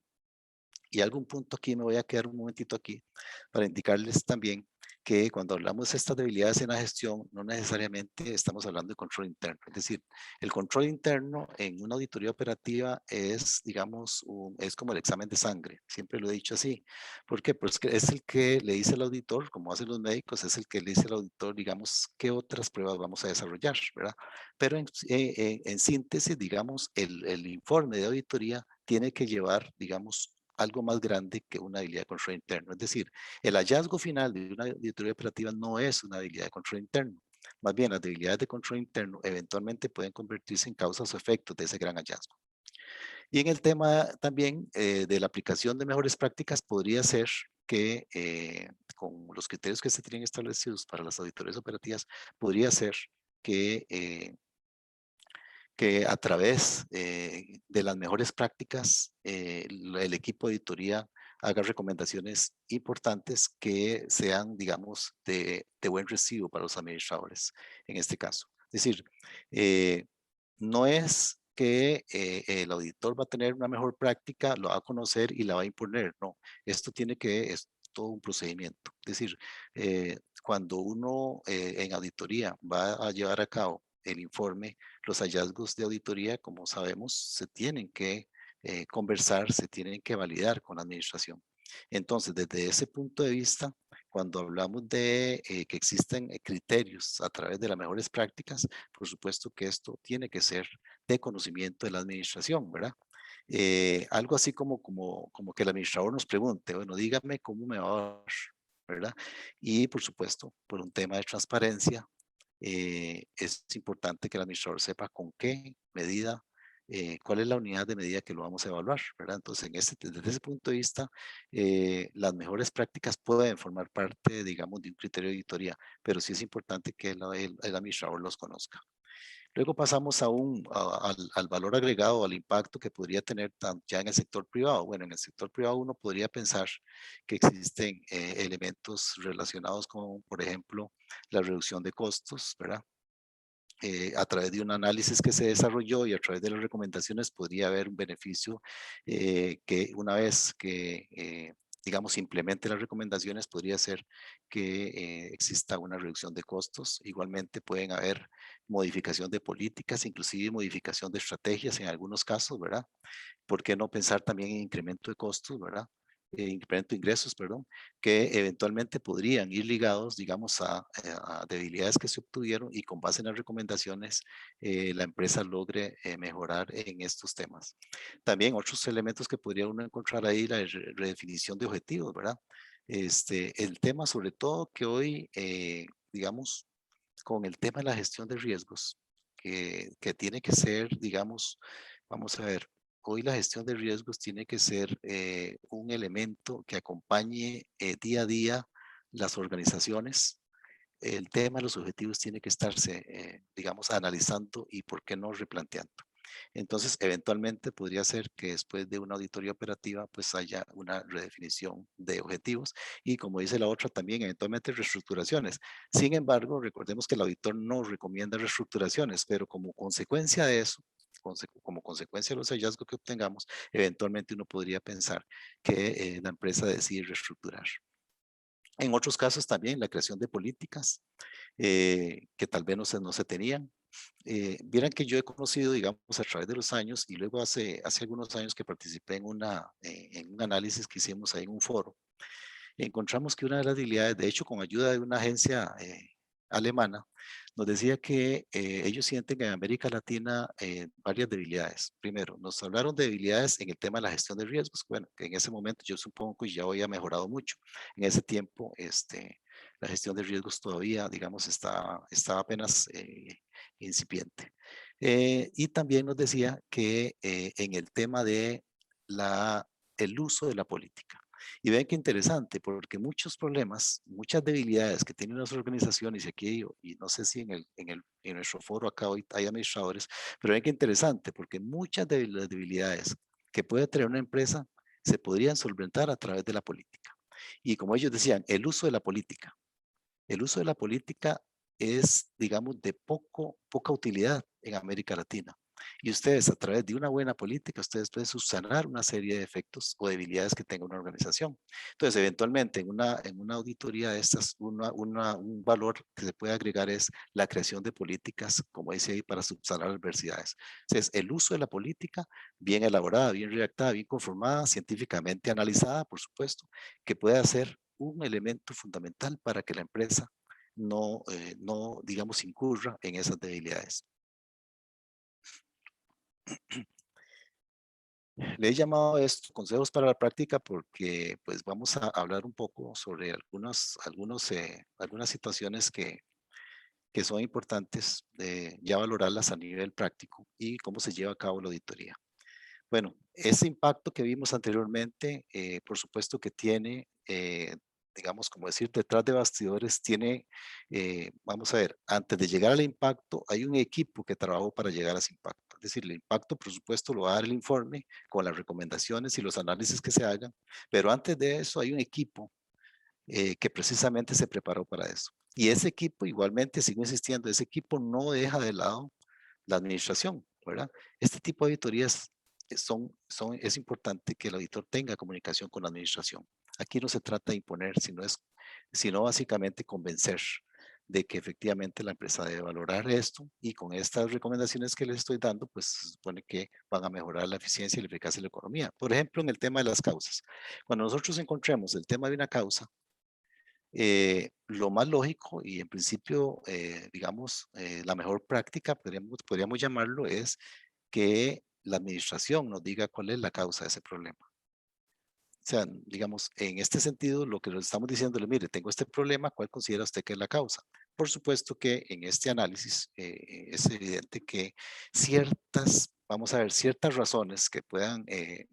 Y algún punto aquí, me voy a quedar un momentito aquí para indicarles también que cuando hablamos de estas debilidades en la gestión, no necesariamente estamos hablando de control interno. Es decir, el control interno en una auditoría operativa es, digamos, es como el examen de sangre. Siempre lo he dicho así. ¿Por qué? Pues que es el que le dice al auditor, como hacen los médicos, es el que le dice al auditor, digamos, qué otras pruebas vamos a desarrollar, ¿verdad? Pero en síntesis, digamos, el informe de auditoría tiene que llevar, digamos, algo más grande que una habilidad de control interno. Es decir, el hallazgo final de una auditoría operativa no es una habilidad de control interno. Más bien, las debilidades de control interno eventualmente pueden convertirse en causas o efectos de ese gran hallazgo. Y en el tema también de la aplicación de mejores prácticas, podría ser que con los criterios que se tienen establecidos para las auditorías operativas, podría ser que a través de las mejores prácticas, el equipo de auditoría haga recomendaciones importantes que sean, digamos, de buen recibo para los administradores, en este caso. Es decir, no es que el auditor va a tener una mejor práctica, lo va a conocer y la va a imponer, no. Esto es todo un procedimiento. Es decir, cuando uno en auditoría va a llevar a cabo el informe, los hallazgos de auditoría, como sabemos, se tienen que conversar, se tienen que validar con la administración. Entonces, desde ese punto de vista, cuando hablamos de que existen criterios a través de las mejores prácticas, por supuesto que esto tiene que ser de conocimiento de la administración, ¿verdad? Algo así como que el administrador nos pregunte, bueno, dígame cómo me va a dar, ¿verdad? Y por supuesto, por un tema de transparencia, es importante que el administrador sepa con qué medida, cuál es la unidad de medida que lo vamos a evaluar, ¿verdad? Entonces, desde ese punto de vista, las mejores prácticas pueden formar parte, digamos, de un criterio de auditoría, pero sí es importante que el administrador los conozca. Luego pasamos al valor agregado, al impacto que podría tener ya en el sector privado. Bueno, en el sector privado uno podría pensar que existen elementos relacionados con, por ejemplo, la reducción de costos, ¿verdad? A través de un análisis que se desarrolló y a través de las recomendaciones podría haber un beneficio que una vez que, digamos, implemente las recomendaciones, podría ser que exista una reducción de costos. Igualmente pueden haber modificación de políticas, inclusive modificación de estrategias en algunos casos, ¿verdad? ¿Por qué no pensar también en incremento de costos, ¿verdad? Incremento de ingresos, perdón, que eventualmente podrían ir ligados, digamos, a debilidades que se obtuvieron y con base en las recomendaciones la empresa logre mejorar en estos temas. También otros elementos que podría uno encontrar ahí, la redefinición de objetivos, ¿verdad? El tema sobre todo que hoy, digamos, con el tema de la gestión de riesgos, que tiene que ser, digamos, vamos a ver, hoy la gestión de riesgos tiene que ser un elemento que acompañe día a día las organizaciones. El tema de los objetivos tiene que estarse, digamos, analizando y por qué no replanteando. Entonces, eventualmente podría ser que después de una auditoría operativa, pues haya una redefinición de objetivos y, como dice la otra, también eventualmente reestructuraciones. Sin embargo, recordemos que el auditor no recomienda reestructuraciones, pero como consecuencia de eso, como consecuencia de los hallazgos que obtengamos, eventualmente uno podría pensar que la empresa decide reestructurar. En otros casos también la creación de políticas que tal vez no se tenían. Vieran que yo he conocido, digamos, a través de los años y luego hace algunos años que participé en un análisis que hicimos ahí en un foro, encontramos que una de las debilidades, de hecho con ayuda de una agencia alemana, nos decía que ellos sienten en América Latina varias debilidades. Primero, nos hablaron de debilidades en el tema de la gestión de riesgos. Bueno, que en ese momento yo supongo que ya había mejorado mucho. En ese tiempo, la gestión de riesgos todavía, digamos, estaba apenas incipiente. Y también nos decía que en el tema de el uso de la política. Y vean qué interesante, porque muchos problemas, muchas debilidades que tienen las organizaciones, y aquí, y no sé si en nuestro foro acá hoy hay administradores, pero vean qué interesante, porque muchas de las debilidades que puede tener una empresa se podrían solventar a través de la política. Y como ellos decían, el uso de la política. El uso de la política es, digamos, de poca utilidad en América Latina. Y ustedes, a través de una buena política, ustedes pueden subsanar una serie de efectos o debilidades que tenga una organización. Entonces, eventualmente, en una auditoría de estas, un valor que se puede agregar es la creación de políticas, como dice ahí, para subsanar adversidades. Entonces, el uso de la política, bien elaborada, bien redactada, bien conformada, científicamente analizada, por supuesto, que pueda ser un elemento fundamental para que la empresa no digamos, incurra en esas debilidades. Le he llamado a esto consejos para la práctica porque pues vamos a hablar un poco sobre algunas situaciones que son importantes de ya valorarlas a nivel práctico y cómo se lleva a cabo la auditoría. Bueno, ese impacto que vimos anteriormente, por supuesto que tiene, digamos, como decir, detrás de bastidores, tiene, vamos a ver, antes de llegar al impacto, hay un equipo que trabajó para llegar a ese impacto. Es decir, el impacto, por supuesto, lo va a dar el informe con las recomendaciones y los análisis que se hagan, pero antes de eso hay un equipo que precisamente se preparó para eso. Y ese equipo, igualmente, sigo insistiendo, ese equipo no deja de lado la administración, ¿verdad? Este tipo de auditorías es importante que el auditor tenga comunicación con la administración. Aquí no se trata de imponer, sino básicamente convencer de que efectivamente la empresa debe valorar esto y con estas recomendaciones que les estoy dando, pues se supone que van a mejorar la eficiencia y la eficacia de la economía. Por ejemplo, en el tema de las causas. Cuando nosotros encontremos el tema de una causa, lo más lógico y en principio, digamos, la mejor práctica, podríamos llamarlo, es que la administración nos diga cuál es la causa de ese problema. O sea, digamos, en este sentido, lo que nos estamos diciéndole, mire, tengo este problema, ¿cuál considera usted que es la causa? Por supuesto que en este análisis es evidente que vamos a ver, ciertas razones que puedan,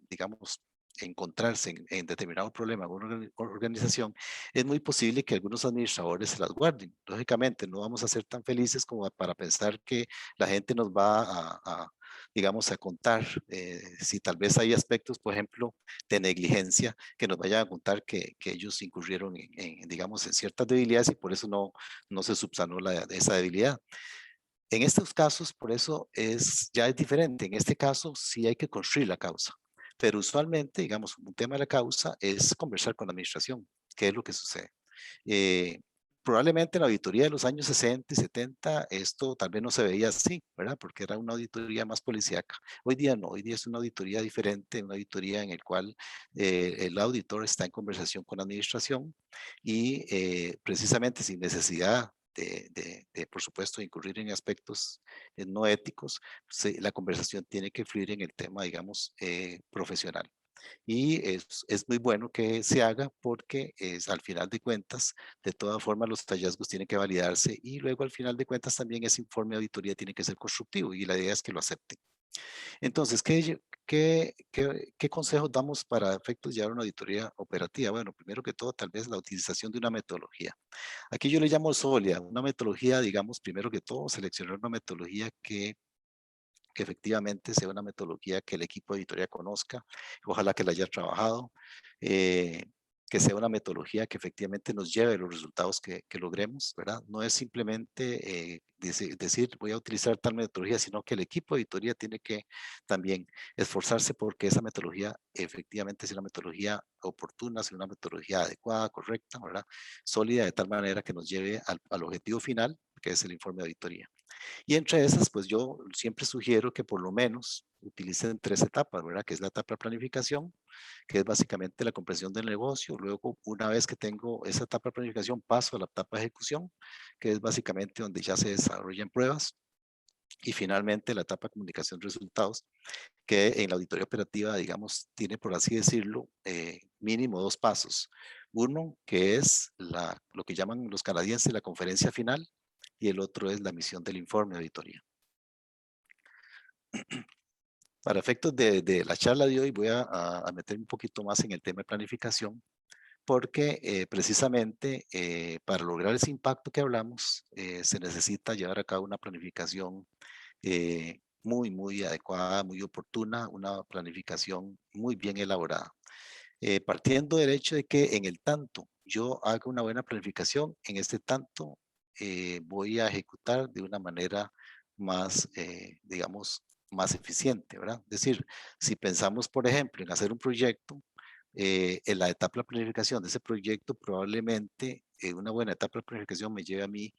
digamos, encontrarse en determinado problema en una organización, es muy posible que algunos administradores se las guarden. Lógicamente, no vamos a ser tan felices como para pensar que la gente nos va digamos, a contar si tal vez hay aspectos, por ejemplo, de negligencia que nos vayan a contar que ellos incurrieron digamos, en ciertas debilidades y por eso no se subsanó esa debilidad. En estos casos, por eso ya es diferente. En este caso, sí hay que construir la causa. Pero usualmente, digamos, un tema de la causa es conversar con la administración. ¿Qué es lo que sucede? Probablemente en la auditoría de los años 60 y 70 esto tal vez no se veía así, ¿verdad? Porque era una auditoría más policíaca. Hoy día no, hoy día es una auditoría diferente, una auditoría en el cual el auditor está en conversación con la administración y precisamente sin necesidad por supuesto, incurrir en aspectos no éticos, la conversación tiene que fluir en el tema, digamos, profesional. Y es muy bueno que se haga porque al final de cuentas, de todas formas, los hallazgos tienen que validarse y luego al final de cuentas también ese informe de auditoría tiene que ser constructivo y la idea es que lo acepten. Entonces, ¿qué consejos damos para efectos de llevar una auditoría operativa? Bueno, primero que todo, tal vez la utilización de una metodología. Aquí yo le llamo sólida, una metodología, digamos, primero que todo, seleccionar una metodología que efectivamente sea una metodología que el equipo de auditoría conozca, ojalá que la haya trabajado, que sea una metodología que efectivamente nos lleve a los resultados que logremos, ¿verdad? No es simplemente decir voy a utilizar tal metodología, sino que el equipo de auditoría tiene que también esforzarse porque esa metodología efectivamente sea una metodología oportuna, sea una metodología adecuada, correcta, ¿verdad? Sólida de tal manera que nos lleve al objetivo final, que es el informe de auditoría. Y entre esas, pues yo siempre sugiero que por lo menos utilicen 3 etapas, ¿verdad? Que es la etapa de planificación, que es básicamente la comprensión del negocio. Luego, una vez que tengo esa etapa de planificación, paso a la etapa de ejecución, que es básicamente donde ya se desarrollan pruebas. Y finalmente, la etapa de comunicación de resultados, que en la auditoría operativa, digamos, tiene, por así decirlo, mínimo 2 pasos. Uno, que es lo que llaman los canadienses la conferencia final, y el otro es la emisión del informe de auditoría. Para efectos de la charla de hoy voy a meter un poquito más en el tema de planificación, porque precisamente para lograr ese impacto que hablamos, se necesita llevar a cabo una planificación muy adecuada, muy oportuna, una planificación muy bien elaborada. Partiendo del hecho de que en el tanto yo haga una buena planificación, en este tanto voy a ejecutar de una manera más, digamos, más eficiente, ¿verdad? Es decir, si pensamos, por ejemplo, en hacer un proyecto, en la etapa de planificación de ese proyecto, probablemente una buena etapa de planificación me lleve a mí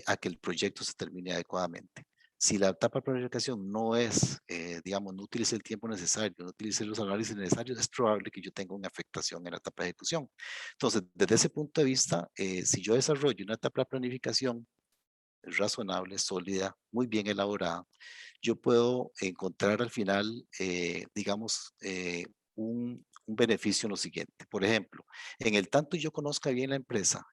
a que el proyecto se termine adecuadamente. Si la etapa de planificación no es, digamos, no utilice el tiempo necesario, no utilice los análisis necesarios, es probable que yo tenga una afectación en la etapa de ejecución. Entonces, desde ese punto de vista, si yo desarrollo una etapa de planificación razonable, sólida, muy bien elaborada, yo puedo encontrar al final, digamos, un beneficio en lo siguiente. Por ejemplo, en el tanto yo conozca bien la empresa,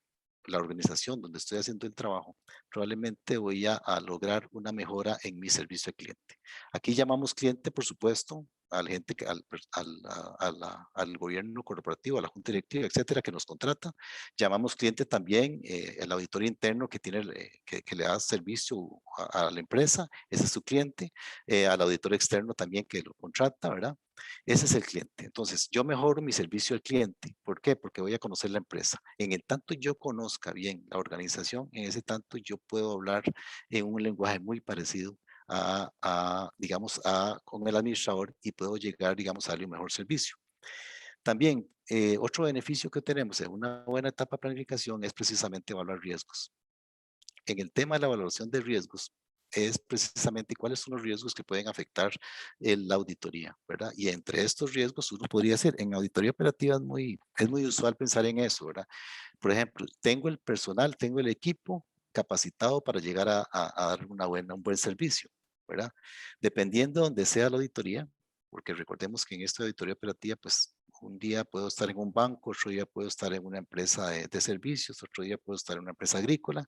la organización donde estoy haciendo el trabajo, probablemente voy a lograr una mejora en mi servicio al cliente. Aquí llamamos cliente, por supuesto, al gente que, al gobierno corporativo, a la junta directiva, etcétera, que nos contrata. Llamamos cliente también el auditor interno que tiene, que le da servicio a la empresa, ese es su cliente, al auditor externo también que lo contrata, ¿verdad? Ese es el cliente. Entonces, yo mejoro mi servicio al cliente. ¿Por qué? Porque voy a conocer la empresa. En el tanto yo conozca bien la organización, en ese tanto yo puedo hablar en un lenguaje muy parecido digamos, con el administrador y puedo llegar, digamos, a darle un mejor servicio. También, otro beneficio que tenemos en una buena etapa de planificación es precisamente evaluar riesgos. En el tema de la evaluación de riesgos, es precisamente cuáles son los riesgos que pueden afectar la auditoría, ¿verdad? Y entre estos riesgos uno podría ser, en auditoría operativa es muy usual pensar en eso, ¿verdad? Por ejemplo, tengo el personal, tengo el equipo capacitado para llegar a dar un buen servicio, ¿verdad? Dependiendo de donde sea la auditoría, porque recordemos que en esta auditoría operativa, pues un día puedo estar en un banco, otro día puedo estar en una empresa de servicios, otro día puedo estar en una empresa agrícola.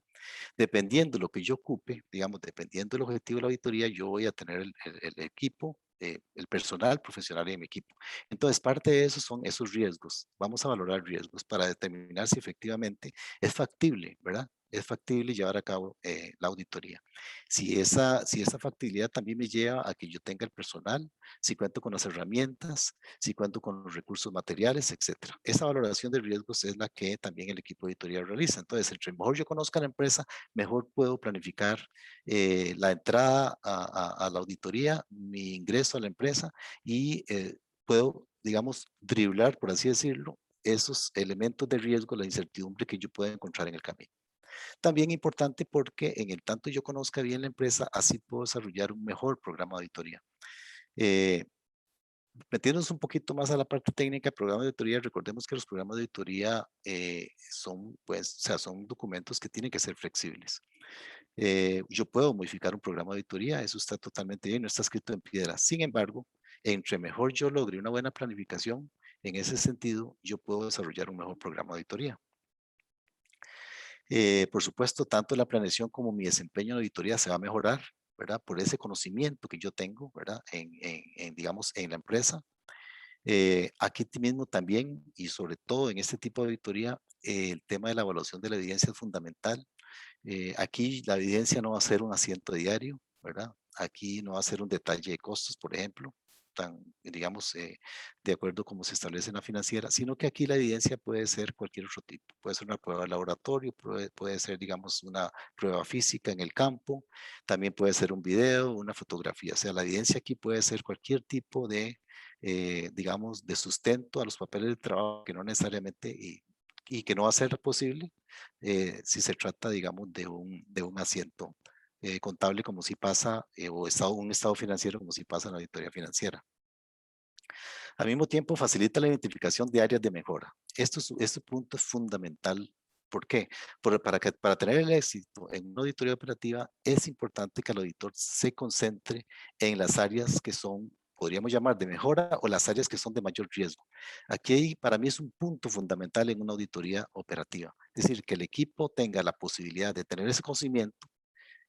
Dependiendo de lo que yo ocupe, digamos, dependiendo del objetivo de la auditoría, yo voy a tener el equipo, el personal profesional en mi equipo. Entonces, parte de eso son esos riesgos. Vamos a valorar riesgos para determinar si efectivamente es factible, ¿verdad? Es factible llevar a cabo la auditoría. Si esa factibilidad también me lleva a que yo tenga el personal, si cuento con las herramientas, si cuento con los recursos materiales, etcétera. Esa valoración de riesgos es la que también el equipo de auditoría realiza. Entonces, entre mejor yo conozca la empresa, mejor puedo planificar la entrada a la auditoría, mi ingreso a la empresa y puedo, digamos, driblar, por así decirlo, esos elementos de riesgo, la incertidumbre que yo pueda encontrar en el camino. También importante porque en el tanto yo conozca bien la empresa, así puedo desarrollar un mejor programa de auditoría. Eh, Metiéndonos un poquito más a la parte técnica, programa de auditoría, recordemos que los programas de auditoría son, pues, o sea, son documentos que tienen que ser flexibles. Yo puedo modificar un programa de auditoría, eso está totalmente bien, no está escrito en piedra. Sin embargo, entre mejor yo logre una buena planificación, en ese sentido, yo puedo desarrollar un mejor programa de auditoría. Por supuesto, tanto la planeación como mi desempeño en auditoría se va a mejorar, ¿verdad? Por ese conocimiento que yo tengo, ¿verdad? Digamos, en la empresa. Aquí mismo también, y sobre todo en este tipo de auditoría, el tema de la evaluación de la evidencia es fundamental. Aquí la evidencia no va a ser un asiento diario, ¿verdad? Aquí no va a ser un detalle de costos, por ejemplo, tan, digamos, de acuerdo como se establece en la financiera, sino que aquí la evidencia puede ser cualquier otro tipo. Puede ser una prueba de laboratorio, puede ser, digamos, una prueba física en el campo, también puede ser un video, una fotografía. O sea, la evidencia aquí puede ser cualquier tipo de, digamos, de sustento a los papeles de trabajo que no necesariamente y que no va a ser posible si se trata, digamos, de un asiento contable como si pasa, o un estado financiero como si pasa en la auditoría financiera. Al mismo tiempo, facilita la identificación de áreas de mejora. Este punto es fundamental. ¿Por qué? Para tener el éxito en una auditoría operativa, es importante que el auditor se concentre en las áreas que son, podríamos llamar de mejora, o las áreas que son de mayor riesgo. Aquí para mí es un punto fundamental en una auditoría operativa. Es decir, que el equipo tenga la posibilidad de tener ese conocimiento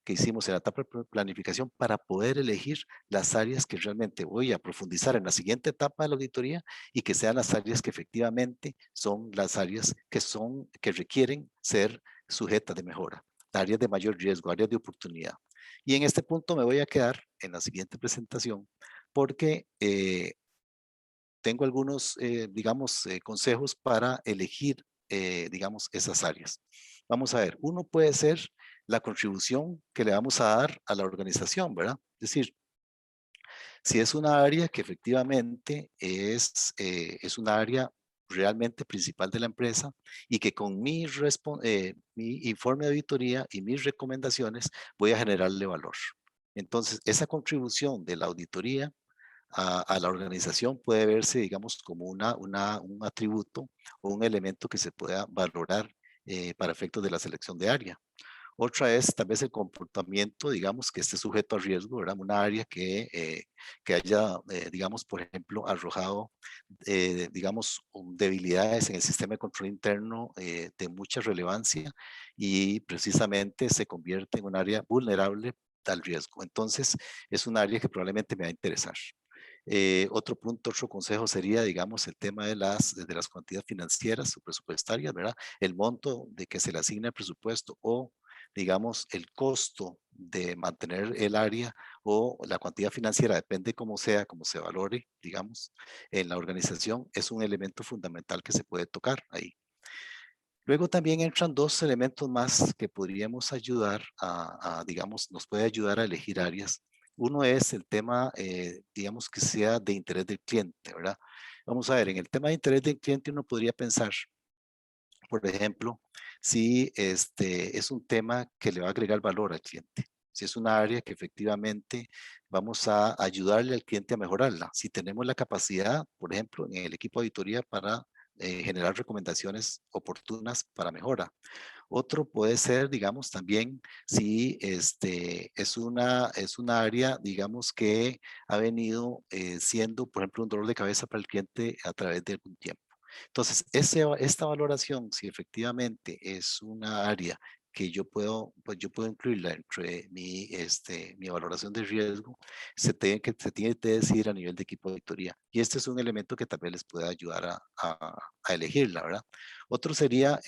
que hicimos en la etapa de planificación para poder elegir las áreas que realmente voy a profundizar en la siguiente etapa de la auditoría y que sean las áreas que efectivamente son las áreas que requieren ser sujetas de mejora, áreas de mayor riesgo, áreas de oportunidad. Y en este punto me voy a quedar en la siguiente presentación porque tengo algunos, digamos, consejos para elegir, digamos, esas áreas. Vamos a ver, uno puede ser la contribución que le vamos a dar a la organización, ¿verdad? Es decir, si es una área que efectivamente es una área realmente principal de la empresa y que con mi informe de auditoría y mis recomendaciones voy a generarle valor. Entonces, esa contribución de la auditoría a la organización puede verse, digamos, como un atributo o un elemento que se pueda valorar para efectos de la selección de área. Otra es tal vez el comportamiento, digamos, que esté sujeto a riesgo, ¿verdad? Una área que haya, digamos, por ejemplo, arrojado, digamos, debilidades en el sistema de control interno de mucha relevancia y precisamente se convierte en un área vulnerable al riesgo. Entonces, es un área que probablemente me va a interesar. Otro punto, otro consejo sería, digamos, el tema de las cuantías financieras o presupuestarias, ¿verdad? El monto de que se le asigna el presupuesto o, digamos, el costo de mantener el área o la cuantía financiera, depende cómo sea, cómo se valore, digamos, en la organización, es un elemento fundamental que se puede tocar ahí. Luego también entran dos elementos más que podríamos ayudar digamos, nos puede ayudar a elegir áreas. Uno es el tema, digamos, que sea de interés del cliente, ¿verdad? Vamos a ver, en el tema de interés del cliente uno podría pensar, por ejemplo, si es un tema que le va a agregar valor al cliente. Si es una área que efectivamente vamos a ayudarle al cliente a mejorarla. Si tenemos la capacidad, por ejemplo, en el equipo de auditoría para generar recomendaciones oportunas para mejora. Otro puede ser, digamos, también si es una área, digamos, que ha venido siendo, por ejemplo, un dolor de cabeza para el cliente a través de algún tiempo. Entonces, esta valoración, si efectivamente es una área que yo puedo, pues yo puedo incluirla entre mi valoración de riesgo, se tiene que decidir a nivel de equipo de auditoría. Y este es un elemento que también les puede ayudar a elegirla, ¿verdad? Otro sería,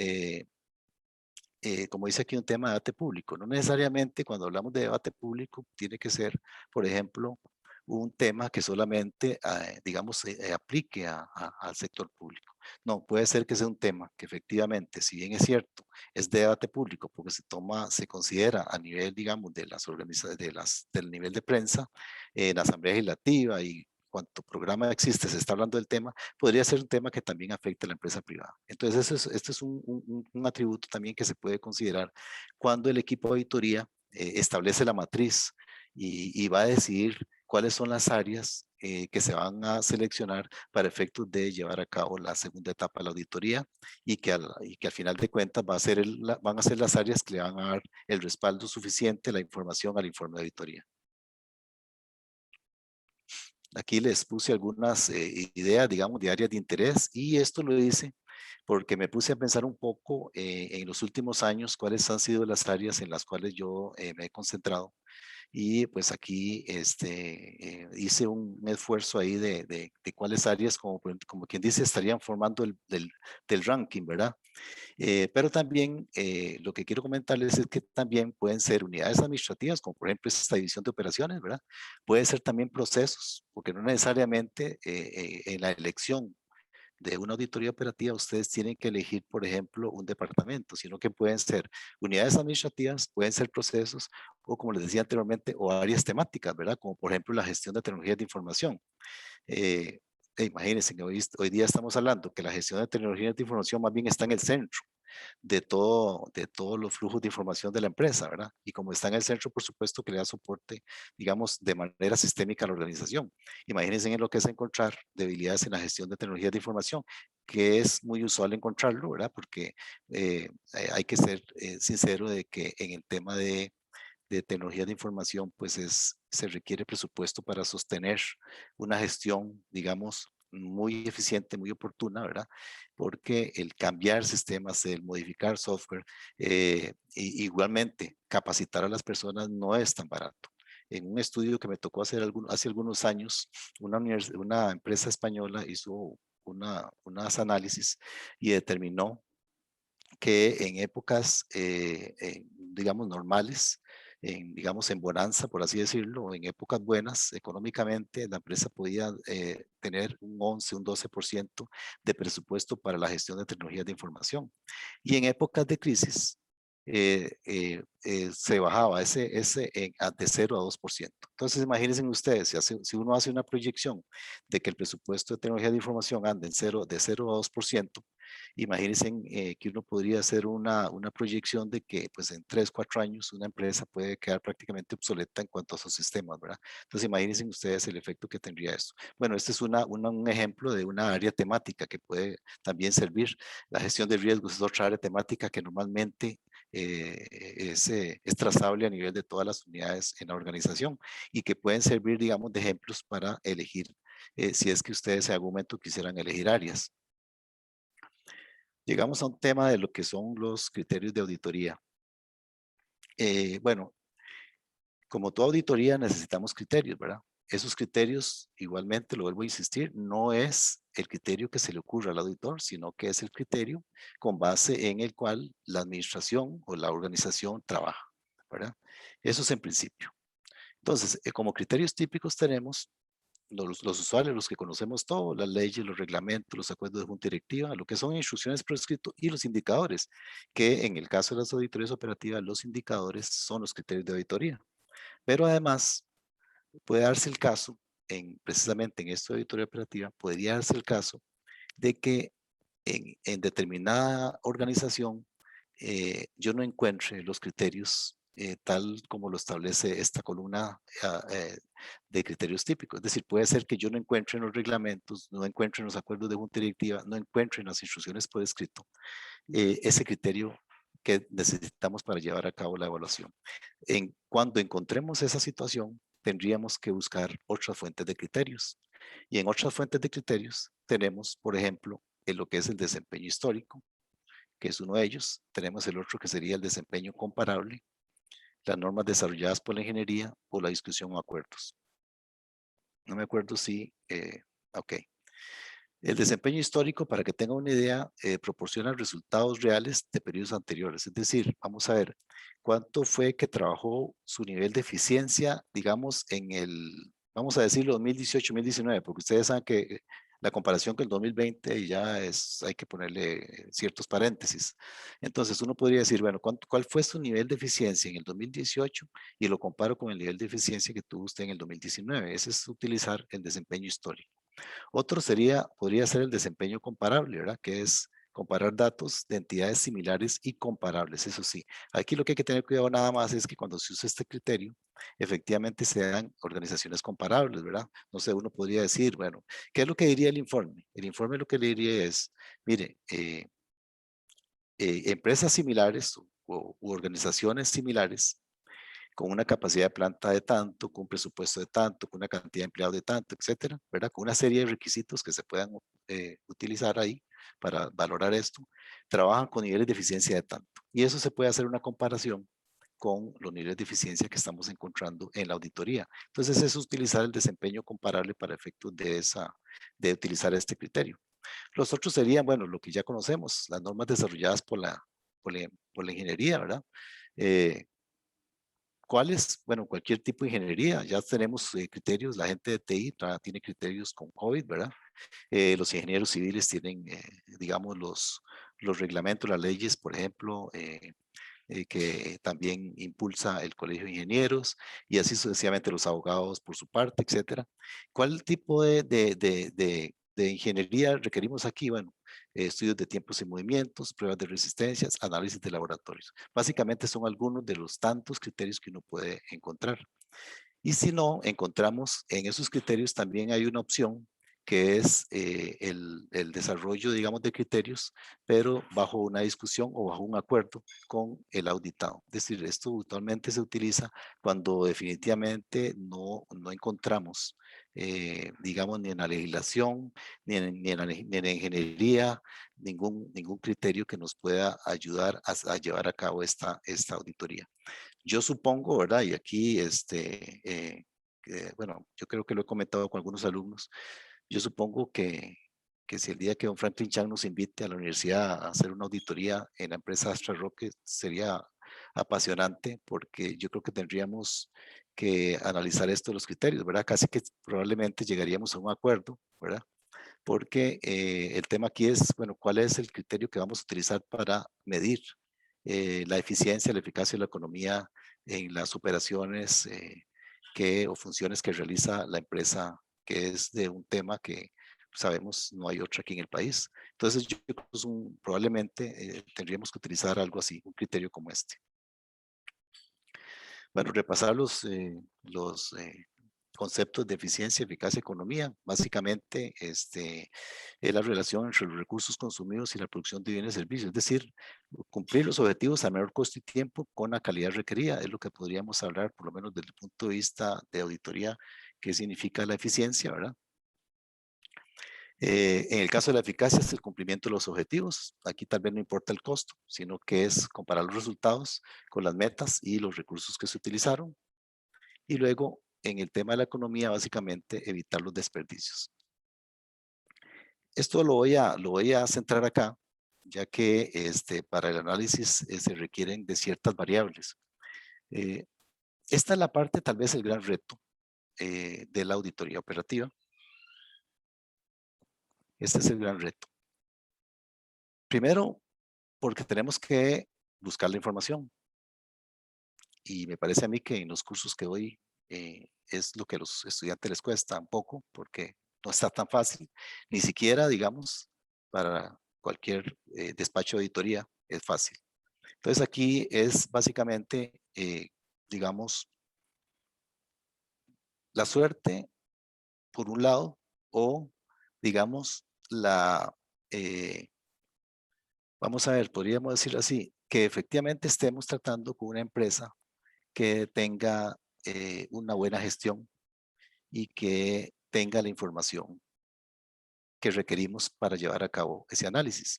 como dice aquí, un tema de debate público. No necesariamente cuando hablamos de debate público tiene que ser, por ejemplo, un tema que solamente, digamos, aplique al sector público. No, puede ser que sea un tema que efectivamente, si bien es cierto, es de debate público porque se considera a nivel, digamos, de las organizaciones, del nivel de prensa, en la Asamblea Legislativa y cuanto programa existe, se está hablando del tema, podría ser un tema que también afecte a la empresa privada. Entonces, este es un atributo también que se puede considerar cuando el equipo de auditoría establece la matriz y va a decidir cuáles son las áreas que se van a seleccionar para efectos de llevar a cabo la segunda etapa de la auditoría y que al final de cuentas van a ser las áreas que le van a dar el respaldo suficiente, la información al informe de auditoría. Aquí les puse algunas ideas, digamos, de áreas de interés y esto lo hice porque me puse a pensar un poco en los últimos años cuáles han sido las áreas en las cuales yo me he concentrado y pues aquí hice un esfuerzo ahí de cuáles áreas, como quien dice, estarían formando del ranking, ¿verdad? Pero también lo que quiero comentarles es que también pueden ser unidades administrativas, como por ejemplo esta división de operaciones, ¿verdad? Puede ser también procesos, porque no necesariamente en la elección de una auditoría operativa ustedes tienen que elegir, por ejemplo, un departamento, sino que pueden ser unidades administrativas, pueden ser procesos, o como les decía anteriormente, o áreas temáticas, ¿verdad? Como por ejemplo la gestión de tecnologías de información. Imagínense que hoy día estamos hablando que la gestión de tecnologías de información más bien está en el centro de todos los flujos de información de la empresa, ¿verdad? Y como está en el centro, por supuesto que le da soporte, digamos, de manera sistémica a la organización. Imagínense en lo que es encontrar debilidades en la gestión de tecnologías de información, que es muy usual encontrarlo, ¿verdad? Porque hay que ser sincero de que en el tema de tecnología de información, pues se requiere presupuesto para sostener una gestión, digamos, muy eficiente, muy oportuna, ¿verdad? Porque el cambiar sistemas, el modificar software, igualmente capacitar a las personas no es tan barato. En un estudio que me tocó hacer hace algunos años, una empresa española hizo unas análisis y determinó que en épocas, digamos, normales, digamos, en bonanza, por así decirlo, o en épocas buenas económicamente, la empresa podía tener un 11, un 12% de presupuesto para la gestión de tecnologías de información. Y en épocas de crisis, se bajaba de 0 a 2%. Entonces, imagínense ustedes, si uno hace una proyección de que el presupuesto de tecnología de información anda de 0 a 2%, imagínense que uno podría hacer una proyección de que pues en 3, 4 años una empresa puede quedar prácticamente obsoleta en cuanto a sus sistemas, ¿verdad? Entonces imagínense ustedes el efecto que tendría esto. Bueno, este es un ejemplo de una área temática que puede también servir. La gestión de riesgos es otra área temática que normalmente es trazable a nivel de todas las unidades en la organización y que pueden servir, digamos, de ejemplos para elegir, si es que ustedes en algún momento quisieran elegir áreas. Llegamos a un tema de lo que son los criterios de auditoría. Bueno, como toda auditoría necesitamos criterios, ¿verdad? Esos criterios, igualmente, lo vuelvo a insistir, no es el criterio que se le ocurra al auditor, sino que es el criterio con base en el cual la administración o la organización trabaja, ¿verdad? Eso es en principio. Entonces, como criterios típicos tenemos los usuarios, los que conocemos todo, las leyes, los reglamentos, los acuerdos de junta directiva, lo que son instrucciones por escrito y los indicadores, que en el caso de las auditorías operativas, los indicadores son los criterios de auditoría. Pero además, puede darse el caso, precisamente en esta auditoría operativa, podría darse el caso de que en determinada organización yo no encuentre los criterios tal como lo establece esta columna de criterios típicos. Es decir, puede ser que yo no encuentre en los reglamentos, no encuentre en los acuerdos de junta directiva, no encuentre en las instrucciones por escrito ese criterio que necesitamos para llevar a cabo la evaluación. Cuando encontremos esa situación, tendríamos que buscar otras fuentes de criterios. Y en otras fuentes de criterios tenemos, por ejemplo, en lo que es el desempeño histórico, que es uno de ellos. Tenemos el otro que sería el desempeño comparable, las normas desarrolladas por la ingeniería o la discusión o acuerdos. No me acuerdo si, ok. El desempeño histórico, para que tenga una idea, proporciona resultados reales de periodos anteriores. Es decir, vamos a ver cuánto fue que trabajó su nivel de eficiencia, digamos, vamos a decirlo, 2018-2019, porque ustedes saben que la comparación con el 2020 ya hay que ponerle ciertos paréntesis. Entonces, uno podría decir, bueno, ¿cuál fue su nivel de eficiencia en el 2018? Y lo comparo con el nivel de eficiencia que tuvo usted en el 2019. Ese es utilizar el desempeño histórico. Otro podría ser el desempeño comparable, ¿verdad? Que es comparar datos de entidades similares y comparables, eso sí. Aquí lo que hay que tener cuidado nada más es que cuando se usa este criterio, efectivamente sean organizaciones comparables, ¿verdad? No sé, uno podría decir, bueno, ¿qué es lo que diría el informe? El informe lo que le diría es, mire, empresas similares u organizaciones similares con una capacidad de planta de tanto, con un presupuesto de tanto, con una cantidad de empleados de tanto, etcétera, ¿verdad? Con una serie de requisitos que se puedan utilizar ahí para valorar esto, trabajan con niveles de eficiencia de tanto. Y eso se puede hacer una comparación con los niveles de eficiencia que estamos encontrando en la auditoría. Entonces, es utilizar el desempeño comparable para efectos de utilizar este criterio. Los otros serían, bueno, lo que ya conocemos, las normas desarrolladas por la ingeniería, ¿verdad? ¿Cuáles? Bueno, cualquier tipo de ingeniería. Ya tenemos criterios, la gente de TI tiene criterios con COVID, ¿verdad? Los ingenieros civiles tienen, digamos, los reglamentos, las leyes, por ejemplo, que también impulsa el Colegio de Ingenieros y así sucesivamente los abogados por su parte, etcétera. ¿Cuál tipo de ingeniería requerimos aquí? Bueno, estudios de tiempos y movimientos, pruebas de resistencias, análisis de laboratorios. Básicamente son algunos de los tantos criterios que uno puede encontrar. Y si no, encontramos en esos criterios también hay una opción que es el desarrollo, digamos, de criterios, pero bajo una discusión o bajo un acuerdo con el auditado. Es decir, esto usualmente se utiliza cuando definitivamente no encontramos, digamos, ni en la legislación, ni en la ingeniería, ningún criterio que nos pueda ayudar a llevar a cabo esta auditoría. Yo supongo, ¿verdad? Y aquí, bueno, yo creo que lo he comentado con algunos alumnos, yo supongo que si el día que don Franklin Chang nos invite a la universidad a hacer una auditoría en la empresa Astra Roque, sería apasionante, porque yo creo que tendríamos que analizar esto de los criterios, ¿verdad? Casi que probablemente llegaríamos a un acuerdo, ¿verdad? Porque el tema aquí es, bueno, ¿cuál es el criterio que vamos a utilizar para medir la eficiencia, la eficacia y la economía en las operaciones o funciones que realiza la empresa, que es de un tema que sabemos no hay otra aquí en el país? Entonces yo creo que probablemente tendríamos que utilizar algo así, un criterio como este. Bueno, repasar los conceptos de eficiencia, eficacia, economía. Básicamente, es la relación entre los recursos consumidos y la producción de bienes y servicios. Es decir, cumplir los objetivos a menor costo y tiempo con la calidad requerida. Es lo que podríamos hablar, por lo menos desde el punto de vista de auditoría, qué significa la eficiencia, ¿verdad? En el caso de la eficacia es el cumplimiento de los objetivos. Aquí tal vez no importa el costo, sino que es comparar los resultados con las metas y los recursos que se utilizaron. Y luego, en el tema de la economía, básicamente evitar los desperdicios. Esto lo voy a centrar acá, ya que para el análisis se requieren de ciertas variables. Esta es la parte, tal vez el gran reto de la auditoría operativa. Este es el gran reto. Primero, porque tenemos que buscar la información. Y me parece a mí que en los cursos que doy es lo que a los estudiantes les cuesta un poco, porque no está tan fácil, ni siquiera, digamos, para cualquier despacho de auditoría es fácil. Entonces aquí es básicamente, digamos, la suerte, por un lado, o, digamos, vamos a ver, podríamos decirlo así, que efectivamente estemos tratando con una empresa que tenga una buena gestión y que tenga la información que requerimos para llevar a cabo ese análisis.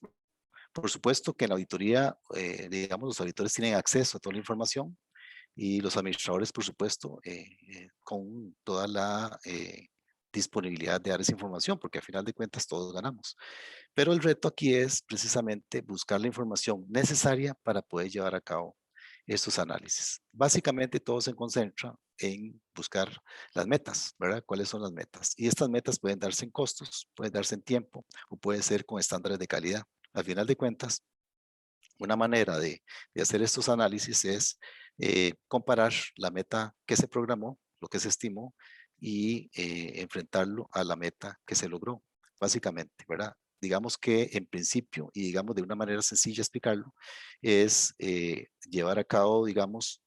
Por supuesto que en la auditoría, digamos, los auditores tienen acceso a toda la información y los administradores, por supuesto, con toda la disponibilidad de dar esa información, porque a final de cuentas todos ganamos. Pero el reto aquí es precisamente buscar la información necesaria para poder llevar a cabo estos análisis. Básicamente todo se concentra en buscar las metas, ¿verdad? ¿Cuáles son las metas? Y estas metas pueden darse en costos, pueden darse en tiempo o puede ser con estándares de calidad. Al final de cuentas, una manera de hacer estos análisis es comparar la meta que se programó, lo que se estimó, y enfrentarlo a la meta que se logró, básicamente, ¿verdad? Digamos que en principio, y digamos de una manera sencilla explicarlo, es llevar a cabo, digamos,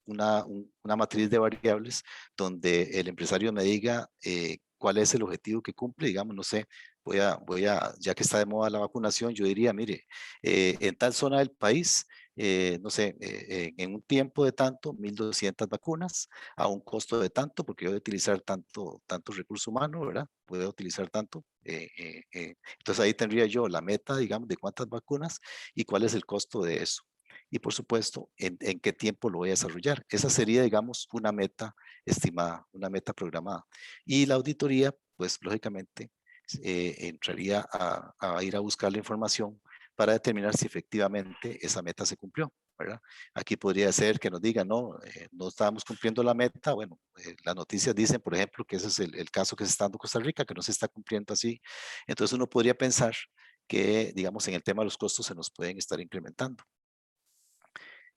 una matriz de variables donde el empresario me diga cuál es el objetivo que cumple, digamos, no sé, ya que está de moda la vacunación, yo diría, mire, en tal zona del país, no sé, en un tiempo de tanto, 1.200 vacunas, a un costo de tanto, porque yo voy a utilizar tanto recurso humano, ¿verdad? Voy a utilizar tanto. Entonces ahí tendría yo la meta, digamos, de cuántas vacunas y cuál es el costo de eso. Y por supuesto, en qué tiempo lo voy a desarrollar. Esa sería, digamos, una meta estimada, una meta programada. Y la auditoría, pues lógicamente, entraría a ir a buscar la información para determinar si efectivamente esa meta se cumplió, ¿verdad? Aquí podría ser que nos digan, no, no estábamos cumpliendo la meta. Bueno, las noticias dicen, por ejemplo, que ese es el caso que se está dando en Costa Rica, que no se está cumpliendo así. Entonces uno podría pensar que, digamos, en el tema de los costos se nos pueden estar incrementando.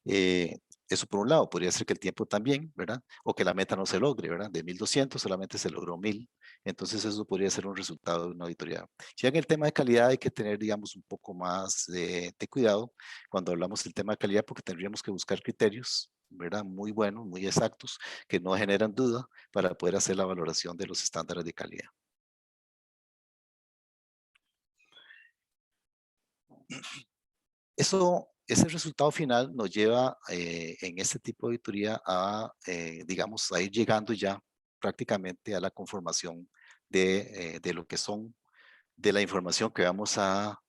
Eso por un lado, podría ser que el tiempo también, ¿verdad? O que la meta no se logre, ¿verdad? De 1.200 solamente se logró 1.000. Entonces eso podría ser un resultado de una auditoría. Ya en el tema de calidad hay que tener, digamos, un poco más de cuidado cuando hablamos del tema de calidad, porque tendríamos que buscar criterios, ¿verdad? Muy buenos, muy exactos, que no generan duda para poder hacer la valoración de los estándares de calidad. Ese resultado final nos lleva en este tipo de auditoría a, digamos, a ir llegando ya prácticamente a la conformación de lo que son, de la información que vamos a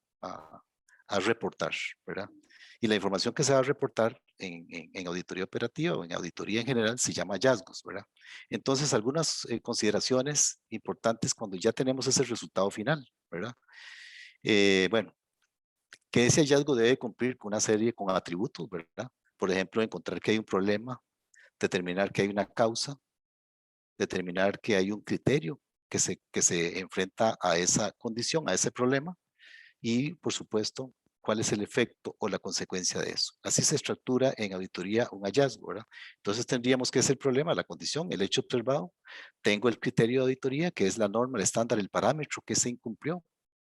reportar, ¿verdad? Y la información que se va a reportar en auditoría operativa o en auditoría en general se llama hallazgos, ¿verdad? Entonces, algunas consideraciones importantes cuando ya tenemos ese resultado final, ¿verdad? Bueno, que ese hallazgo debe cumplir con una serie con atributos, ¿verdad? Por ejemplo, encontrar que hay un problema, determinar que hay una causa, determinar que hay un criterio que se enfrenta a esa condición, a ese problema, y por supuesto, cuál es el efecto o la consecuencia de eso. Así se estructura en auditoría un hallazgo, ¿verdad? Entonces tendríamos que es el problema, la condición, el hecho observado. Tengo el criterio de auditoría, que es la norma, el estándar, el parámetro que se incumplió,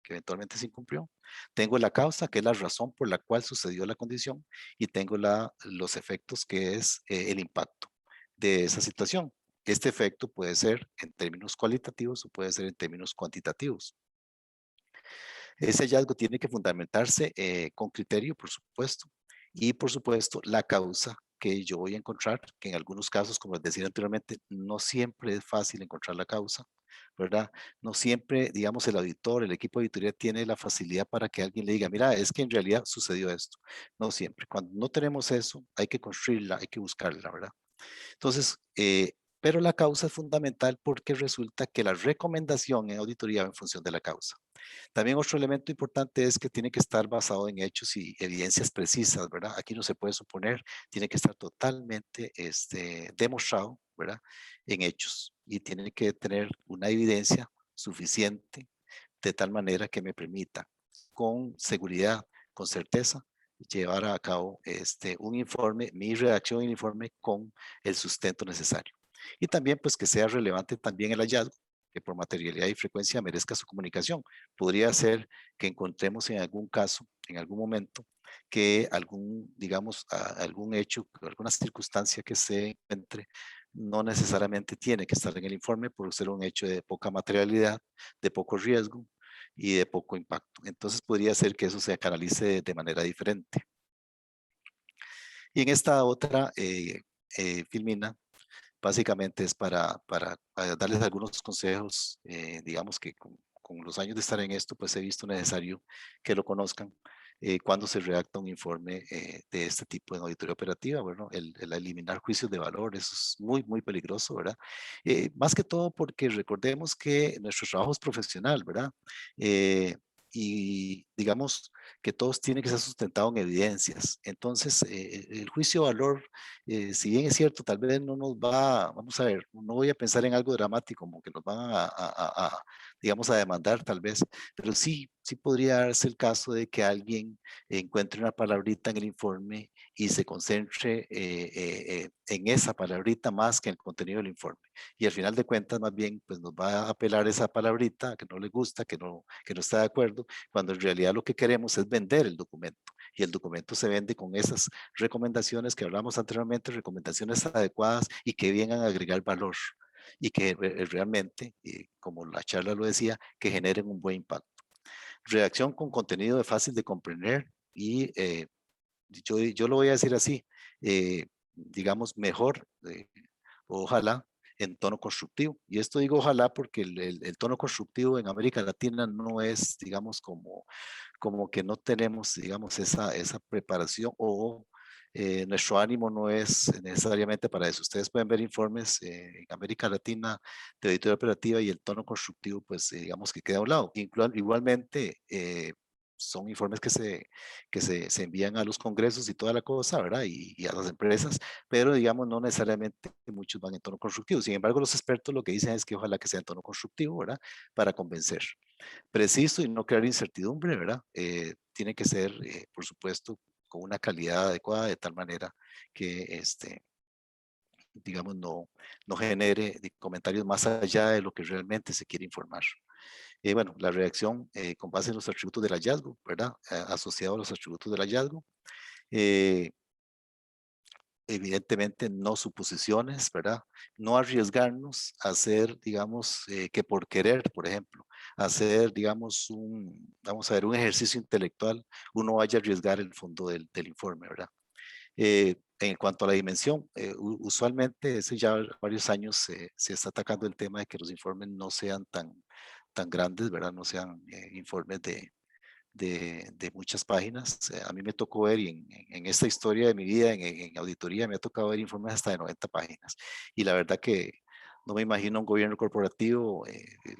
que eventualmente se incumplió. Tengo la causa, que es la razón por la cual sucedió la condición, y tengo los efectos, que es el impacto de esa situación. Este efecto puede ser en términos cualitativos o puede ser en términos cuantitativos. Ese hallazgo tiene que fundamentarse con criterio, por supuesto, y por supuesto la causa que yo voy a encontrar, que en algunos casos, como les decía anteriormente, no siempre es fácil encontrar la causa, ¿verdad? No siempre, digamos, el auditor, el equipo de auditoría tiene la facilidad para que alguien le diga, mira, es que en realidad sucedió esto. No siempre. Cuando no tenemos eso, hay que construirla, hay que buscarla, ¿verdad? Entonces, pero la causa es fundamental porque resulta que la recomendación en auditoría va en función de la causa. También otro elemento importante es que tiene que estar basado en hechos y evidencias precisas, ¿verdad? Aquí no se puede suponer, tiene que estar totalmente demostrado, ¿verdad? En hechos, y tiene que tener una evidencia suficiente de tal manera que me permita con seguridad, con certeza, llevar a cabo un informe, mi redacción de un informe con el sustento necesario. Y también pues que sea relevante también el hallazgo, que por materialidad y frecuencia merezca su comunicación. Podría ser que encontremos en algún caso, en algún momento, que algún, digamos, algún hecho, alguna circunstancia que se encuentre, no necesariamente tiene que estar en el informe por ser un hecho de poca materialidad, de poco riesgo y de poco impacto. Entonces podría ser que eso se canalice de manera diferente. Y en esta otra filmina, básicamente es para darles algunos consejos, digamos que con los años de estar en esto, pues he visto necesario que lo conozcan cuando se redacta un informe de este tipo en auditoría operativa. Bueno, el eliminar juicios de valor, eso es muy, muy peligroso, ¿verdad? Más que todo porque recordemos que nuestro trabajo es profesional, ¿verdad? Y digamos que todos tienen que ser sustentados en evidencias. Entonces, el juicio de valor, si bien es cierto, tal vez no nos va, vamos a ver, no voy a pensar en algo dramático, como que nos van digamos, a demandar tal vez, pero sí, sí podría darse el caso de que alguien encuentre una palabrita en el informe y se concentre en esa palabrita más que en el contenido del informe. Y al final de cuentas, más bien, pues nos va a apelar esa palabrita que no le gusta, que no está de acuerdo, cuando en realidad lo que queremos es vender el documento. Y el documento se vende con esas recomendaciones que hablamos anteriormente, recomendaciones adecuadas y que vengan a agregar valor y que realmente, como la charla lo decía, que generen un buen impacto. Redacción con contenido de fácil de comprender y yo lo voy a decir así, digamos mejor, ojalá en tono constructivo. Y esto digo ojalá porque el tono constructivo en América Latina no es, digamos, como que no tenemos, digamos, esa preparación o nuestro ánimo no es necesariamente para eso. Ustedes pueden ver informes en América Latina de auditoría operativa y el tono constructivo, pues digamos que queda a un lado. Igualmente, son informes que se envían a los congresos y toda la cosa, ¿verdad? Y a las empresas, pero digamos no necesariamente muchos van en tono constructivo. Sin embargo, los expertos lo que dicen es que ojalá que sea en tono constructivo, ¿verdad? Para convencer. Preciso y no crear incertidumbre, ¿verdad? Tiene que ser, por supuesto, con una calidad adecuada de tal manera que digamos, no genere comentarios más allá de lo que realmente se quiere informar. Bueno, la redacción con base en los atributos del hallazgo, ¿verdad? Asociado a los atributos del hallazgo. Evidentemente no suposiciones, ¿verdad? No arriesgarnos a hacer, digamos, que por querer, por ejemplo, hacer, digamos, vamos a ver, un ejercicio intelectual, uno vaya a arriesgar el fondo del informe, ¿verdad? En cuanto a la dimensión, usualmente hace ya varios años se está atacando el tema de que los informes no sean tan grandes, ¿verdad? No sean informes de muchas páginas. A mí me tocó ver, y en esta historia de mi vida, en auditoría, me ha tocado ver informes hasta de 90 páginas. Y la verdad que no me imagino un gobierno corporativo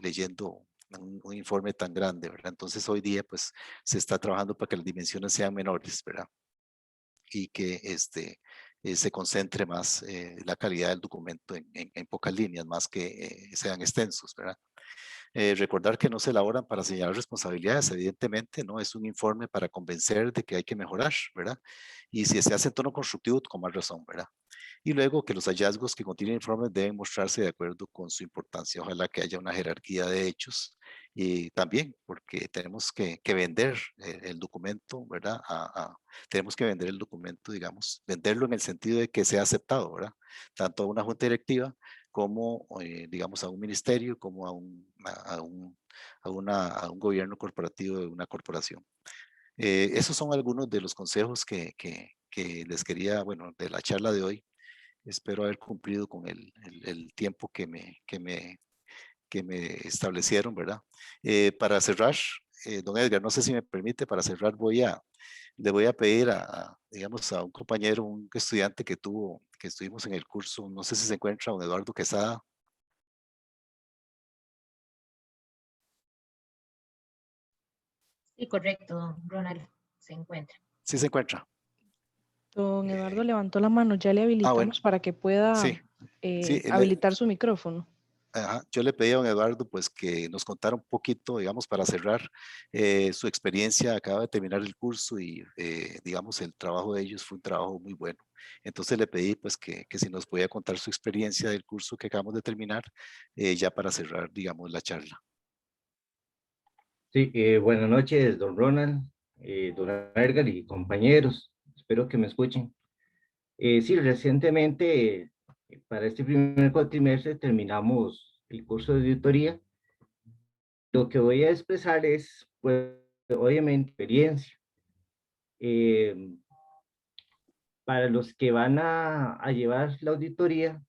leyendo un informe tan grande, ¿verdad? Entonces hoy día pues se está trabajando para que las dimensiones sean menores, ¿verdad? Y que se concentre más la calidad del documento en pocas líneas, más que sean extensos, ¿verdad? Recordar que no se elaboran para señalar responsabilidades, evidentemente, ¿no? Es un informe para convencer de que hay que mejorar, ¿verdad? Y si se hace en tono constructivo, con más razón, ¿verdad? Y luego que los hallazgos que contienen informes deben mostrarse de acuerdo con su importancia. Ojalá que haya una jerarquía de hechos y también porque tenemos que vender el documento, ¿verdad? Tenemos que vender el documento, digamos, venderlo en el sentido de que sea aceptado, ¿verdad? Tanto a una junta directiva como, digamos, a un ministerio, como a un gobierno corporativo de una corporación. Esos son algunos de los consejos que les quería, bueno, de la charla de hoy. Espero haber cumplido con el tiempo que me establecieron, ¿verdad? Para cerrar, don Edgar, no sé si me permite, para cerrar le voy a pedir digamos, a un compañero, un estudiante que estuvimos en el curso, no sé si se encuentra, don Eduardo Quesada. Sí, correcto, don Ronald, se encuentra. Sí se encuentra. Don Eduardo levantó la mano, ya le Bueno, habilitamos para que pueda sí, sí, habilitar su micrófono. ajá, yo le pedí a don Eduardo pues que nos contara un poquito, digamos, para cerrar su experiencia. Acaba de terminar el curso y, digamos, el trabajo de ellos fue un trabajo muy bueno. Entonces le pedí pues que si nos podía contar su experiencia del curso que acabamos de terminar, ya para cerrar, digamos, la charla. Sí, buenas noches, don Ronald, don Edgar y compañeros. Espero que me escuchen. Sí, recientemente, para este primer cuatrimestre, terminamos el curso de auditoría. Lo que voy a expresar es, pues, obviamente, experiencia. Eh, para los que van a llevar la auditoría,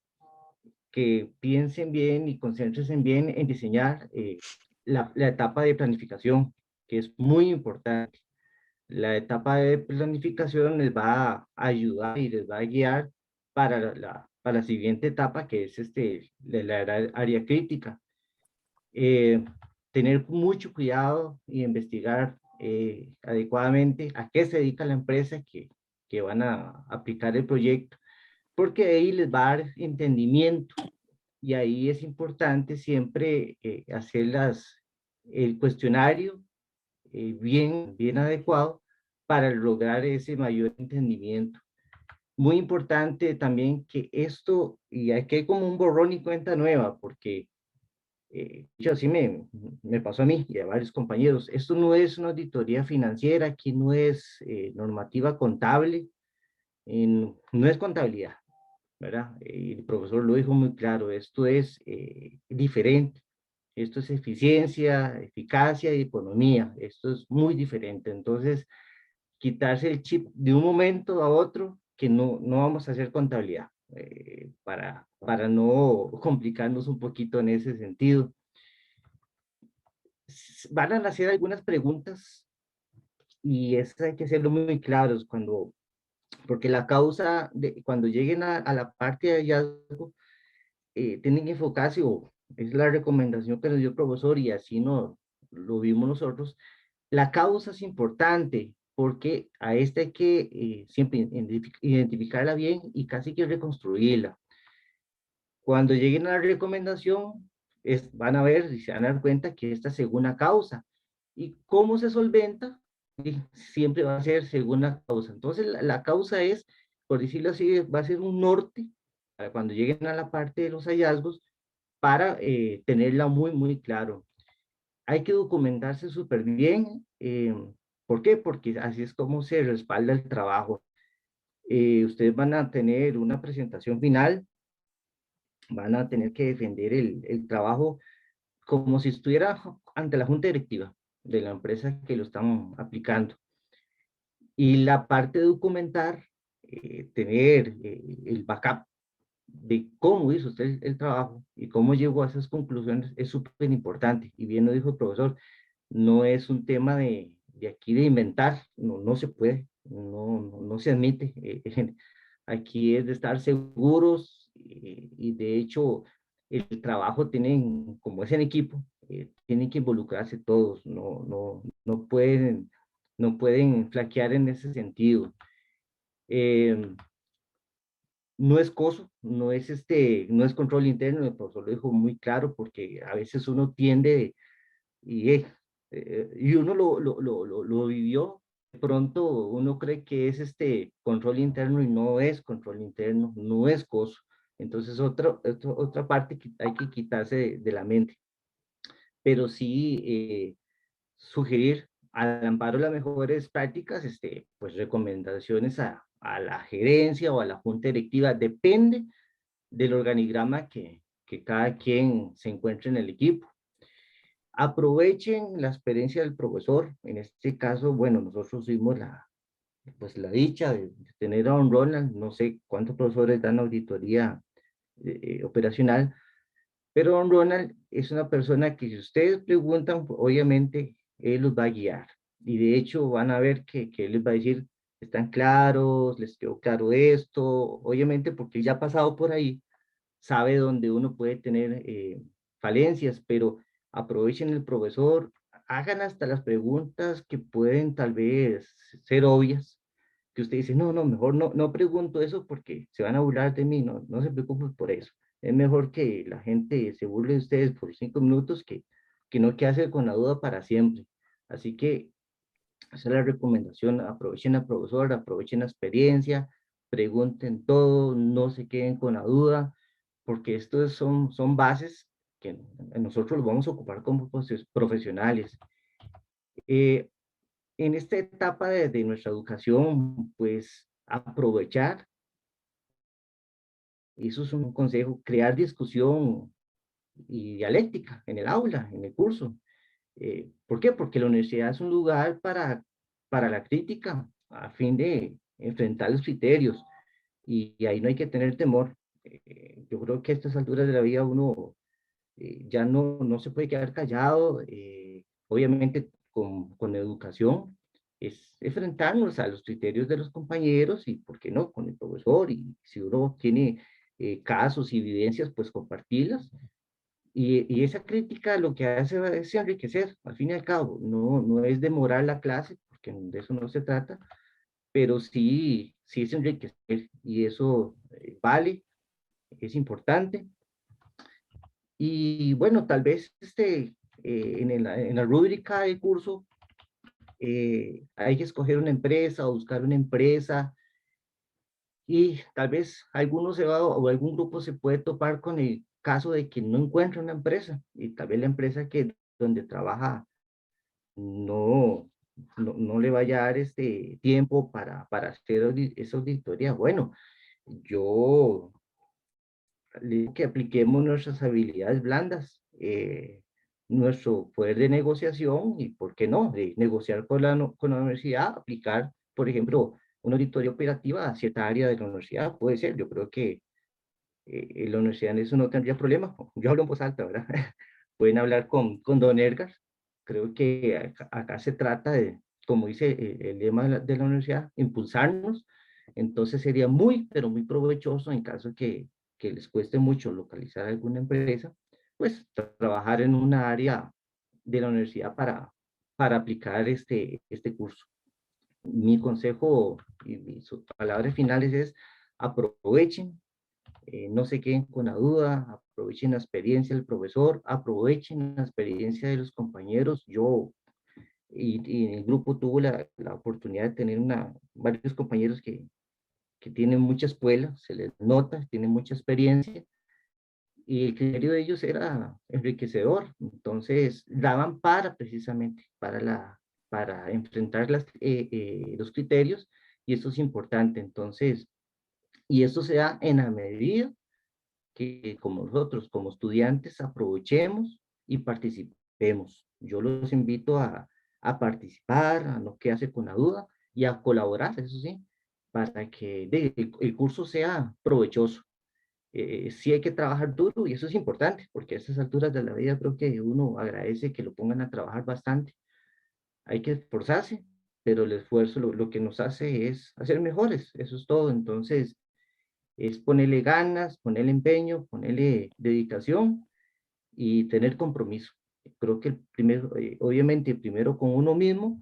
que piensen bien y concéntrense bien en diseñar la etapa de planificación, que es muy importante. La etapa de planificación les va a ayudar y les va a guiar para la siguiente etapa, que es la área crítica. Tener mucho cuidado y investigar adecuadamente a qué se dedica la empresa que van a aplicar el proyecto, porque ahí les va a dar entendimiento y ahí es importante siempre hacer el cuestionario bien adecuado para lograr ese mayor entendimiento. Muy importante también que esto, y aquí hay como un borrón y cuenta nueva, porque yo así me pasó a mí y a varios compañeros, esto no es una auditoría financiera, aquí no es normativa contable, no es contabilidad, ¿verdad? El profesor lo dijo muy claro, esto es diferente. Esto es eficiencia, eficacia y economía. Esto es muy diferente. Entonces, quitarse el chip de un momento a otro que no vamos a hacer contabilidad para no complicarnos un poquito en ese sentido. Van a hacer algunas preguntas y eso hay que hacerlo muy claros porque la causa, cuando lleguen a la parte de hallazgo, tienen que enfocarse, o es la recomendación que nos dio el profesor y así lo vimos nosotros. La causa es importante porque a esta hay que siempre identificarla bien y casi que reconstruirla. Cuando lleguen a la recomendación, van a ver y se van a dar cuenta que esta es según la causa. ¿Y cómo se solventa? Y siempre va a ser según la causa. Entonces, la causa es, por decirlo así, va a ser un norte para cuando lleguen a la parte de los hallazgos para tenerla muy claro. Hay que documentarse súper bien. ¿Por qué? Porque así es como se respalda el trabajo. Ustedes van a tener una presentación final, van a tener que defender el trabajo como si estuviera ante la junta directiva de la empresa que lo están aplicando. Y la parte de documentar, tener el backup de cómo hizo usted el trabajo y cómo llegó a esas conclusiones es súper importante. Y bien lo dijo el profesor, no es un tema de aquí de inventar, no, no se puede, no se admite. Aquí es de estar seguros y de hecho el trabajo tienen, como es en equipo, tienen que involucrarse todos, no pueden flaquear en ese sentido. No es coso, no es control interno, el profesor lo dijo muy claro, porque a veces uno tiende, y uno lo vivió, de pronto uno cree que es control interno y no es control interno, no es coso. Entonces otra parte que hay que quitarse de la mente, pero sí sugerir al amparo de las mejores prácticas, pues recomendaciones a la gerencia o a la junta directiva, depende del organigrama que cada quien se encuentre en el equipo. Aprovechen la experiencia del profesor, en este caso, bueno, nosotros tuvimos pues la dicha de tener a don Ronald, no sé cuántos profesores dan auditoría operacional, pero don Ronald es una persona que si ustedes preguntan, obviamente él los va a guiar. Y de hecho van a ver que él les va a decir, están claros, les quedó claro esto, obviamente porque él ya ha pasado por ahí, sabe dónde uno puede tener falencias, pero aprovechen el profesor, hagan hasta las preguntas que pueden tal vez ser obvias, que usted dice, no, mejor no pregunto eso porque se van a burlar de mí, no se preocupen por eso. Es mejor que la gente se burle de ustedes por 5 minutos que no quedarse con la duda para siempre. Así que esa es la recomendación, aprovechen al profesor, aprovechen la experiencia, pregunten todo, no se queden con la duda, porque estos son bases que nosotros los vamos a ocupar como profesionales. Eh, en esta etapa de nuestra educación, pues aprovechar, y eso es un consejo, crear discusión y dialéctica en el aula, en el curso. ¿Por qué? Porque la universidad es un lugar para la crítica, a fin de enfrentar los criterios, y ahí no hay que tener temor. Yo creo que a estas alturas de la vida uno ya no se puede quedar callado, obviamente con educación, es enfrentarnos a los criterios de los compañeros y, ¿por qué no?, con el profesor, y si uno tiene casos y evidencias, pues compartirlas. Y esa crítica lo que hace es enriquecer, al fin y al cabo, no es demorar la clase, porque de eso no se trata, pero sí es enriquecer, y eso vale, es importante. Y bueno, tal vez en la rúbrica del curso hay que escoger una empresa o buscar una empresa, y tal vez alguno se va o algún grupo se puede topar con el caso de que no encuentra una empresa, y tal vez la empresa donde trabaja no le vaya a dar tiempo para hacer esa auditoría. Bueno, yo le digo que apliquemos nuestras habilidades blandas, nuestro poder de negociación, y por qué no, de negociar con la universidad, aplicar, por ejemplo, una auditoría operativa a cierta área de la universidad, puede ser. Yo creo que en la universidad en eso no tendría problema. Yo hablo en voz alta, ¿verdad? Pueden hablar con don Edgar. Creo que acá se trata de, como dice el lema de la universidad, impulsarnos. Entonces sería muy, pero muy provechoso en caso que les cueste mucho localizar alguna empresa, pues trabajar en una área de la universidad para aplicar este curso. Mi consejo y mis palabras finales es: aprovechen, no se queden con la duda, aprovechen la experiencia del profesor, aprovechen la experiencia de los compañeros. Yo y en el grupo tuvo la oportunidad de tener varios compañeros que tienen mucha escuela, se les nota, tienen mucha experiencia, y el criterio de ellos era enriquecedor. Entonces daban precisamente para enfrentar los criterios, y eso es importante. Entonces, y eso se da en la medida que como nosotros, como estudiantes, aprovechemos y participemos. Yo los invito a participar, a no quedarse con la duda y a colaborar, eso sí, para que el curso sea provechoso. Sí hay que trabajar duro y eso es importante, porque a estas alturas de la vida creo que uno agradece que lo pongan a trabajar bastante. Hay que esforzarse, pero el esfuerzo lo que nos hace es hacer mejores, eso es todo. Entonces, es ponerle ganas, ponerle empeño, ponerle dedicación y tener compromiso. Creo que el primero, obviamente, primero con uno mismo,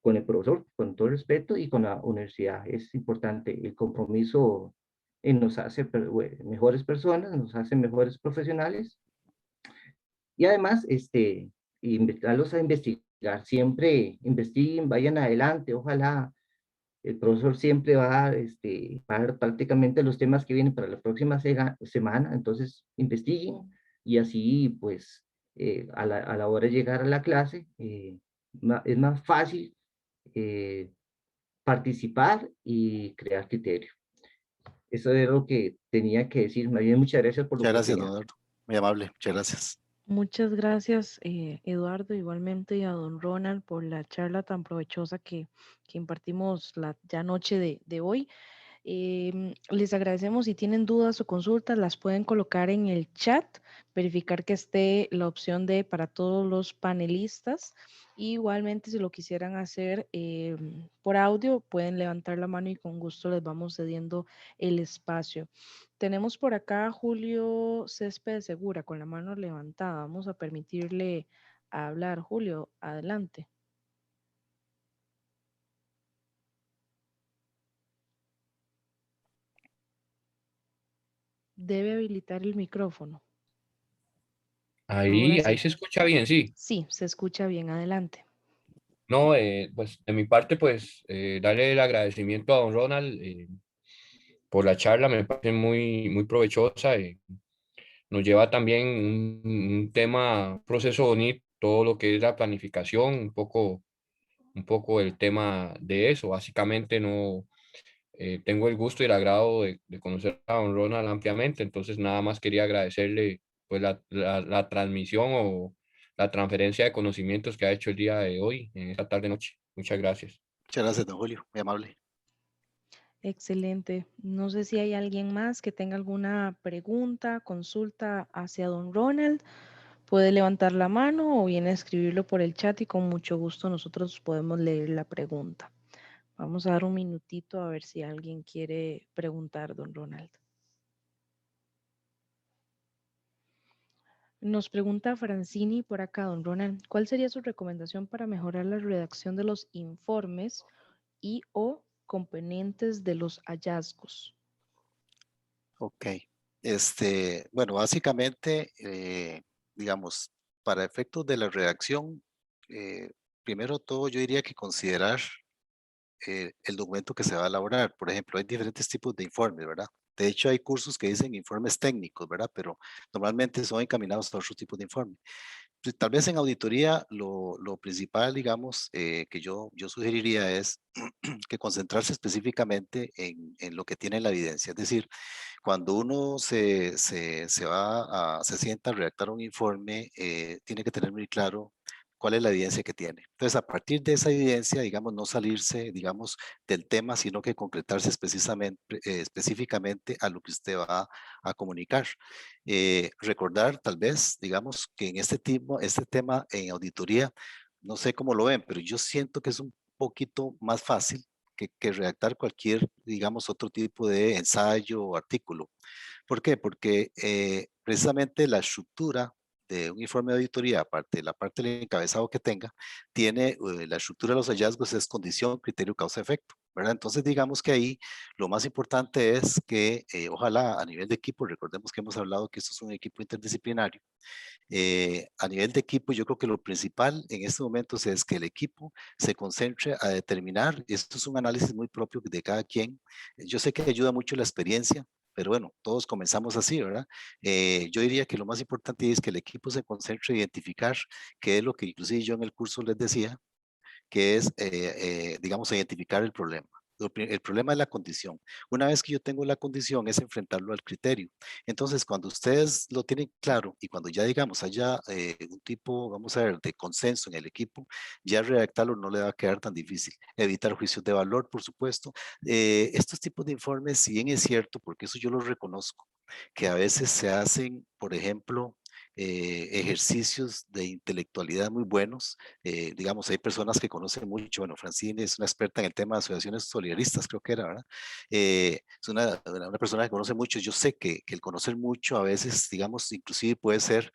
con el profesor, con todo respeto, y con la universidad. Es importante el compromiso, nos hace mejores personas, nos hace mejores profesionales, y además, invitarlos a investigar. Siempre investiguen, vayan adelante, ojalá el profesor siempre va a dar prácticamente los temas que vienen para la próxima semana, entonces investiguen y así pues a la hora de llegar a la clase es más fácil eh, participar y crear criterio. Eso es lo que tenía que decir. Más bien, muchas gracias por la Muchas gracias, don oportunidad. Eduardo. Muy amable, muchas gracias. Muchas gracias, Eduardo, igualmente y a don Ronald por la charla tan provechosa que impartimos la ya noche de hoy. Les agradecemos. Si tienen dudas o consultas, las pueden colocar en el chat, verificar que esté la opción de para todos los panelistas. Y igualmente, si lo quisieran hacer por audio, pueden levantar la mano y con gusto les vamos cediendo el espacio. Tenemos por acá a Julio Céspedes Segura con la mano levantada. Vamos a permitirle hablar. Julio, adelante. Debe habilitar el micrófono. Ahora Ahí sí. se escucha bien, sí. Sí, se escucha bien. Adelante. No, pues de mi parte, pues darle el agradecimiento a don Ronald por la charla, me parece muy provechosa. Nos lleva también un tema, proceso bonito, todo lo que es la planificación, un poco el tema de eso. Básicamente no tengo el gusto y el agrado de conocer a don Ronald ampliamente, entonces nada más quería agradecerle pues la transmisión o la transferencia de conocimientos que ha hecho el día de hoy, en esta tarde noche. Muchas gracias. Muchas gracias, don Julio. Muy amable. Excelente. No sé si hay alguien más que tenga alguna pregunta, consulta hacia don Ronald. Puede levantar la mano o bien escribirlo por el chat y con mucho gusto nosotros podemos leer la pregunta. Vamos a dar un minutito a ver si alguien quiere preguntar, don Ronald. Nos pregunta Francini por acá, don Ronald, ¿cuál sería su recomendación para mejorar la redacción de los informes y o componentes de los hallazgos? Ok. Bueno, básicamente, digamos, para efectos de la redacción, primero todo yo diría que considerar el documento que se va a elaborar. Por ejemplo, hay diferentes tipos de informes, ¿verdad? De hecho, hay cursos que dicen informes técnicos, ¿verdad? Pero normalmente son encaminados a otros tipos de informe. Tal vez en auditoría lo principal, digamos, que yo sugeriría es que concentrarse específicamente en lo que tiene la evidencia. Es decir, cuando uno se sienta a redactar un informe, tiene que tener muy claro cuál es la evidencia que tiene. Entonces, a partir de esa evidencia, digamos, no salirse, digamos, del tema, sino que concretarse específicamente a lo que usted va a comunicar. Recordar, tal vez, digamos, que en este tema en auditoría, no sé cómo lo ven, pero yo siento que es un poquito más fácil que redactar cualquier, digamos, otro tipo de ensayo o artículo. ¿Por qué? Porque precisamente la estructura de un informe de auditoría, aparte de la parte del encabezado que tenga, tiene la estructura de los hallazgos es condición, criterio, causa, efecto, ¿verdad? Entonces digamos que ahí lo más importante es que ojalá a nivel de equipo, recordemos que hemos hablado que esto es un equipo interdisciplinario, a nivel de equipo, yo creo que lo principal en estos momentos es que el equipo se concentre a determinar, y esto es un análisis muy propio de cada quien, yo sé que ayuda mucho la experiencia, pero bueno, todos comenzamos así, ¿verdad? Yo diría que lo más importante es que el equipo se concentre a identificar qué es lo que inclusive yo en el curso les decía, que es, digamos, identificar el problema. el problema es la condición. Una vez que yo tengo la condición es enfrentarlo al criterio. Entonces, cuando ustedes lo tienen claro y cuando ya digamos haya un tipo, vamos a ver, de consenso en el equipo, ya redactarlo no le va a quedar tan difícil. Evitar juicios de valor, por supuesto. Estos tipos de informes, si bien es cierto, porque eso yo lo reconozco, que a veces se hacen, por ejemplo, ejercicios de intelectualidad muy buenos. Digamos, hay personas que conocen mucho. Bueno, Francine es una experta en el tema de asociaciones solidaristas, creo que era, ¿verdad? Es una persona que conoce mucho. Yo sé que el conocer mucho a veces, digamos, inclusive puede ser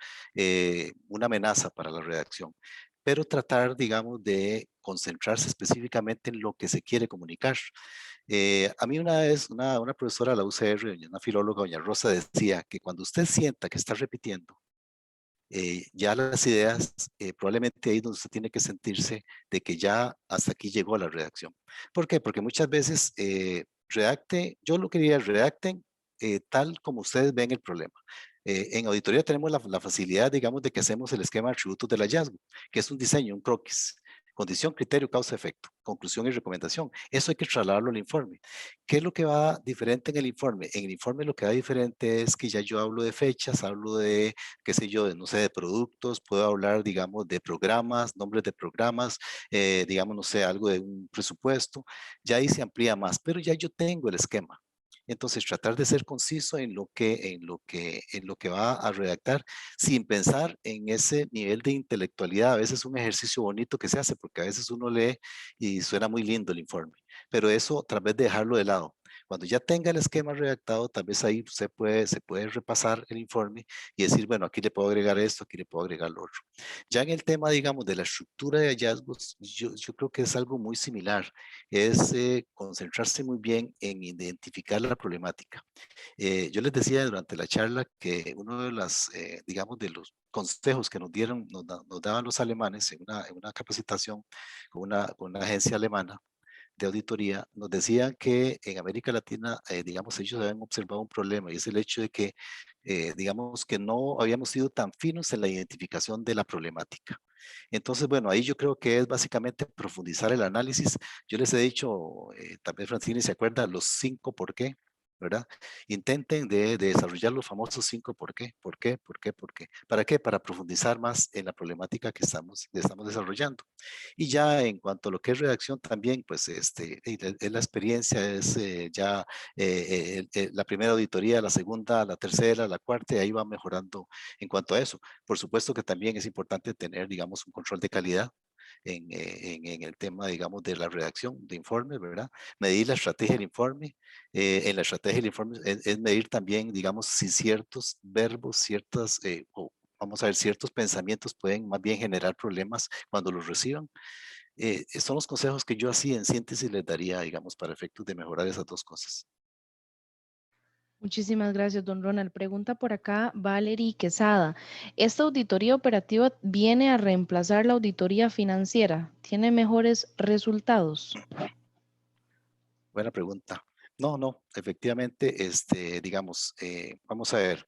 una amenaza para la redacción, pero tratar, digamos, de concentrarse específicamente en lo que se quiere comunicar. A mí una vez una profesora de la UCR, una filóloga, doña Rosa, decía que cuando usted sienta que está repitiendo ya las ideas, probablemente ahí es donde usted tiene que sentirse de que ya hasta aquí llegó la redacción. ¿Por qué? Porque muchas veces yo lo que diría, redacten tal como ustedes ven el problema. En auditoría tenemos la facilidad, digamos, de que hacemos el esquema de atributos del hallazgo, que es un diseño, un croquis. Condición, criterio, causa, efecto, conclusión y recomendación. Eso hay que trasladarlo al informe. ¿Qué es lo que va diferente en el informe? En el informe lo que va diferente es que ya yo hablo de fechas, hablo de, qué sé yo, de, no sé, de productos, puedo hablar, digamos, de programas, nombres de programas, digamos, no sé, algo de un presupuesto. Ya ahí se amplía más, pero ya yo tengo el esquema. Entonces, tratar de ser conciso en lo que va a redactar, sin pensar en ese nivel de intelectualidad. A veces es un ejercicio bonito que se hace, porque a veces uno lee y suena muy lindo el informe, pero eso, tal vez dejarlo de lado. Cuando ya tenga el esquema redactado, tal vez ahí se puede repasar el informe y decir, bueno, aquí le puedo agregar esto, aquí le puedo agregar lo otro. Ya en el tema, digamos, de la estructura de hallazgos, yo creo que es algo muy similar. Es concentrarse muy bien en identificar la problemática. Yo les decía durante la charla que uno de las, digamos, de los consejos que nos dieron, nos daban los alemanes en una capacitación con una agencia alemana de auditoría, nos decían que en América Latina, digamos, ellos habían observado un problema y es el hecho de que, digamos, que no habíamos sido tan finos en la identificación de la problemática. Entonces, bueno, ahí yo creo que es básicamente profundizar el análisis. Yo les he dicho, tal vez Francine se acuerda, los 5 por qué, ¿verdad? Intenten de desarrollar los famosos 5 por qué, por qué, por qué, por qué. ¿Para qué? Para profundizar más en la problemática que estamos desarrollando. Y ya en cuanto a lo que es redacción también, pues es la experiencia, es ya la primera auditoría, la segunda, la tercera, la cuarta, y ahí va mejorando en cuanto a eso. Por supuesto que también es importante tener, digamos, un control de calidad en el tema, digamos, de la redacción de informes, ¿verdad? Medir la estrategia del informe. En la estrategia del informe es medir también, digamos, si ciertos verbos, vamos a ver, ciertos pensamientos pueden más bien generar problemas cuando los reciban. Son los consejos que yo así en síntesis les daría, digamos, para efectos de mejorar esas dos cosas. Muchísimas gracias, don Ronald. Pregunta por acá Valerie Quesada. ¿Esta auditoría operativa viene a reemplazar la auditoría financiera? ¿Tiene mejores resultados? Buena pregunta. No, efectivamente, digamos, vamos a ver.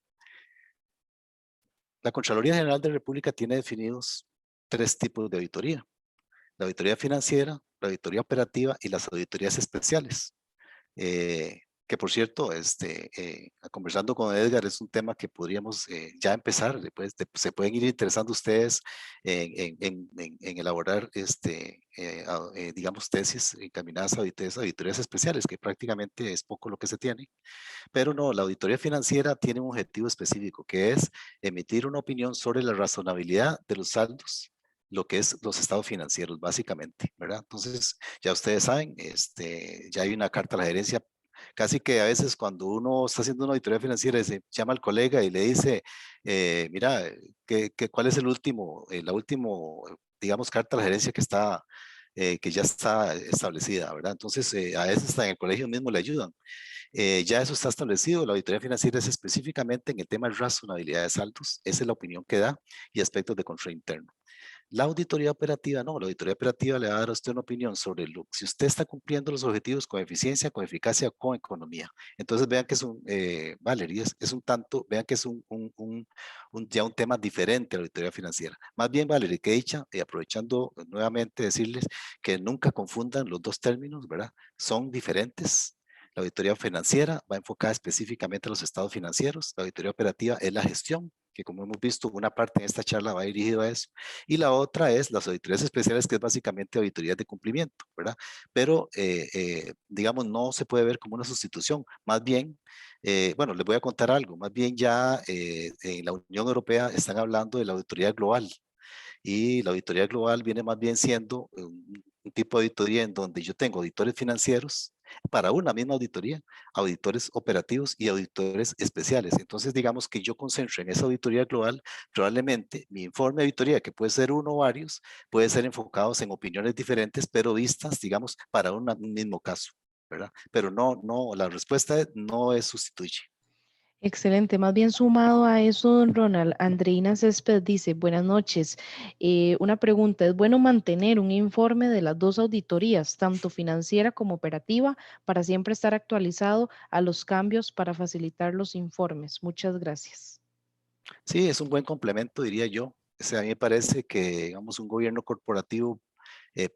La Contraloría General de la República tiene definidos 3 tipos de auditoría: la auditoría financiera, la auditoría operativa y las auditorías especiales. Que por cierto, conversando con Edgar, es un tema que podríamos ya empezar, se pueden ir interesando ustedes en elaborar, digamos, tesis encaminadas a auditorías especiales, que prácticamente es poco lo que se tiene. Pero no, la auditoría financiera tiene un objetivo específico, que es emitir una opinión sobre la razonabilidad de los saldos, lo que es los estados financieros, básicamente, ¿verdad? Entonces, ya ustedes saben, ya hay una carta a la gerencia. Casi que a veces cuando uno está haciendo una auditoría financiera, se llama al colega y le dice, mira, ¿cuál es la última, digamos, carta a la gerencia que ya está establecida, ¿verdad? Entonces, a veces hasta en el colegio mismo le ayudan. Ya eso está establecido. La auditoría financiera es específicamente en el tema de razonabilidad de saldos. Esa es la opinión que da y aspectos de control interno. La auditoría operativa no, la auditoría operativa le va a dar a usted una opinión sobre si usted está cumpliendo los objetivos con eficiencia, con eficacia, con economía. Entonces vean que es Valerie, es un tanto, vean que es ya un tema diferente a la auditoría financiera. Más bien, Valerie, que dicha, y aprovechando nuevamente decirles que nunca confundan los dos términos, ¿verdad? Son diferentes. La auditoría financiera va enfocada específicamente a los estados financieros. La auditoría operativa es la gestión, que como hemos visto, una parte de esta charla va dirigida a eso. Y la otra es las auditorías especiales, que es básicamente auditorías de cumplimiento, ¿verdad? Pero, digamos, no se puede ver como una sustitución. Más bien, bueno, les voy a contar algo. Más bien ya en la Unión Europea están hablando de la auditoría global. Y la auditoría global viene más bien siendo un tipo de auditoría en donde yo tengo auditores financieros para una misma auditoría, auditores operativos y auditores especiales. Entonces, digamos que yo concentro en esa auditoría global, probablemente mi informe de auditoría, que puede ser uno o varios, puede ser enfocados en opiniones diferentes, pero vistas, digamos, para un mismo caso, ¿verdad? Pero no, la respuesta no es sustituye. Excelente, más bien sumado a eso, don Ronald, Andreina Césped dice, buenas noches. Una pregunta, ¿es bueno mantener un informe de las dos auditorías, tanto financiera como operativa, para siempre estar actualizado a los cambios para facilitar los informes? Muchas gracias. Sí, es un buen complemento, diría yo. O sea, a mí me parece que, digamos, un gobierno corporativo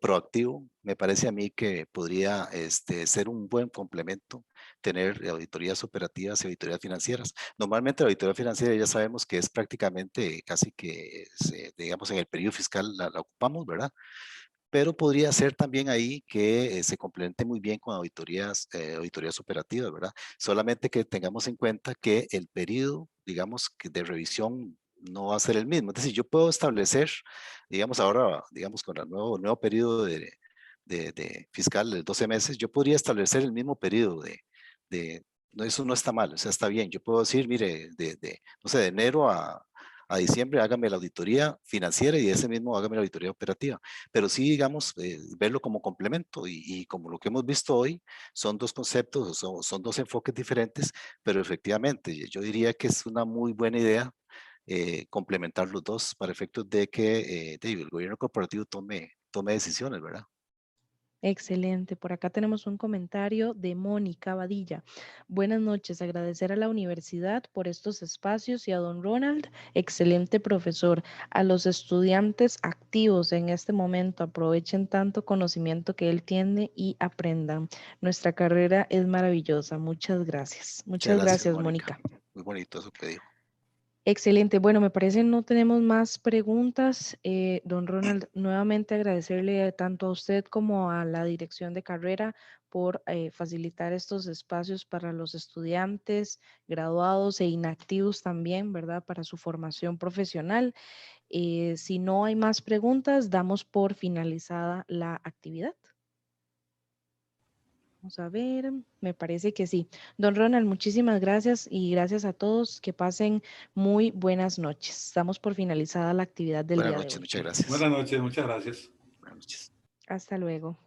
proactivo, me parece a mí que podría ser un buen complemento tener auditorías operativas y auditorías financieras. Normalmente la auditoría financiera ya sabemos que es prácticamente casi que, digamos, en el periodo fiscal la ocupamos, ¿verdad? Pero podría ser también ahí que se complemente muy bien con auditorías operativas, ¿verdad? Solamente que tengamos en cuenta que el periodo, digamos, de revisión no va a ser el mismo. Es decir, yo puedo establecer, digamos, ahora, digamos, con el nuevo periodo de fiscal de 12 meses, yo podría establecer el mismo periodo no, eso no está mal, o sea, está bien. Yo puedo decir, mire, no sé, de enero a diciembre hágame la auditoría financiera y ese mismo hágame la auditoría operativa. Pero sí, digamos, verlo como complemento y como lo que hemos visto hoy, son dos conceptos, son dos enfoques diferentes, pero efectivamente yo diría que es una muy buena idea complementar los dos para efectos de que el gobierno corporativo tome decisiones, ¿verdad? Excelente. Por acá tenemos un comentario de Mónica Badilla. Buenas noches. Agradecer a la universidad por estos espacios y a don Ronald, excelente profesor. A los estudiantes activos en este momento, aprovechen tanto conocimiento que él tiene y aprendan. Nuestra carrera es maravillosa. Muchas gracias. Muchas gracias, Mónica. Muy bonito eso que dijo. Excelente. Bueno, me parece no tenemos más preguntas. Don Ronald, nuevamente agradecerle tanto a usted como a la dirección de carrera por facilitar estos espacios para los estudiantes, graduados e inactivos también, ¿verdad? Para su formación profesional. Si no hay más preguntas, damos por finalizada la actividad. Vamos a ver, me parece que sí. Don Ronald, muchísimas gracias y gracias a todos. Que pasen muy buenas noches. Damos por finalizada la actividad del Buenas día de noches, hoy. muchas gracias. Buenas noches, muchas gracias. Buenas noches. Hasta luego.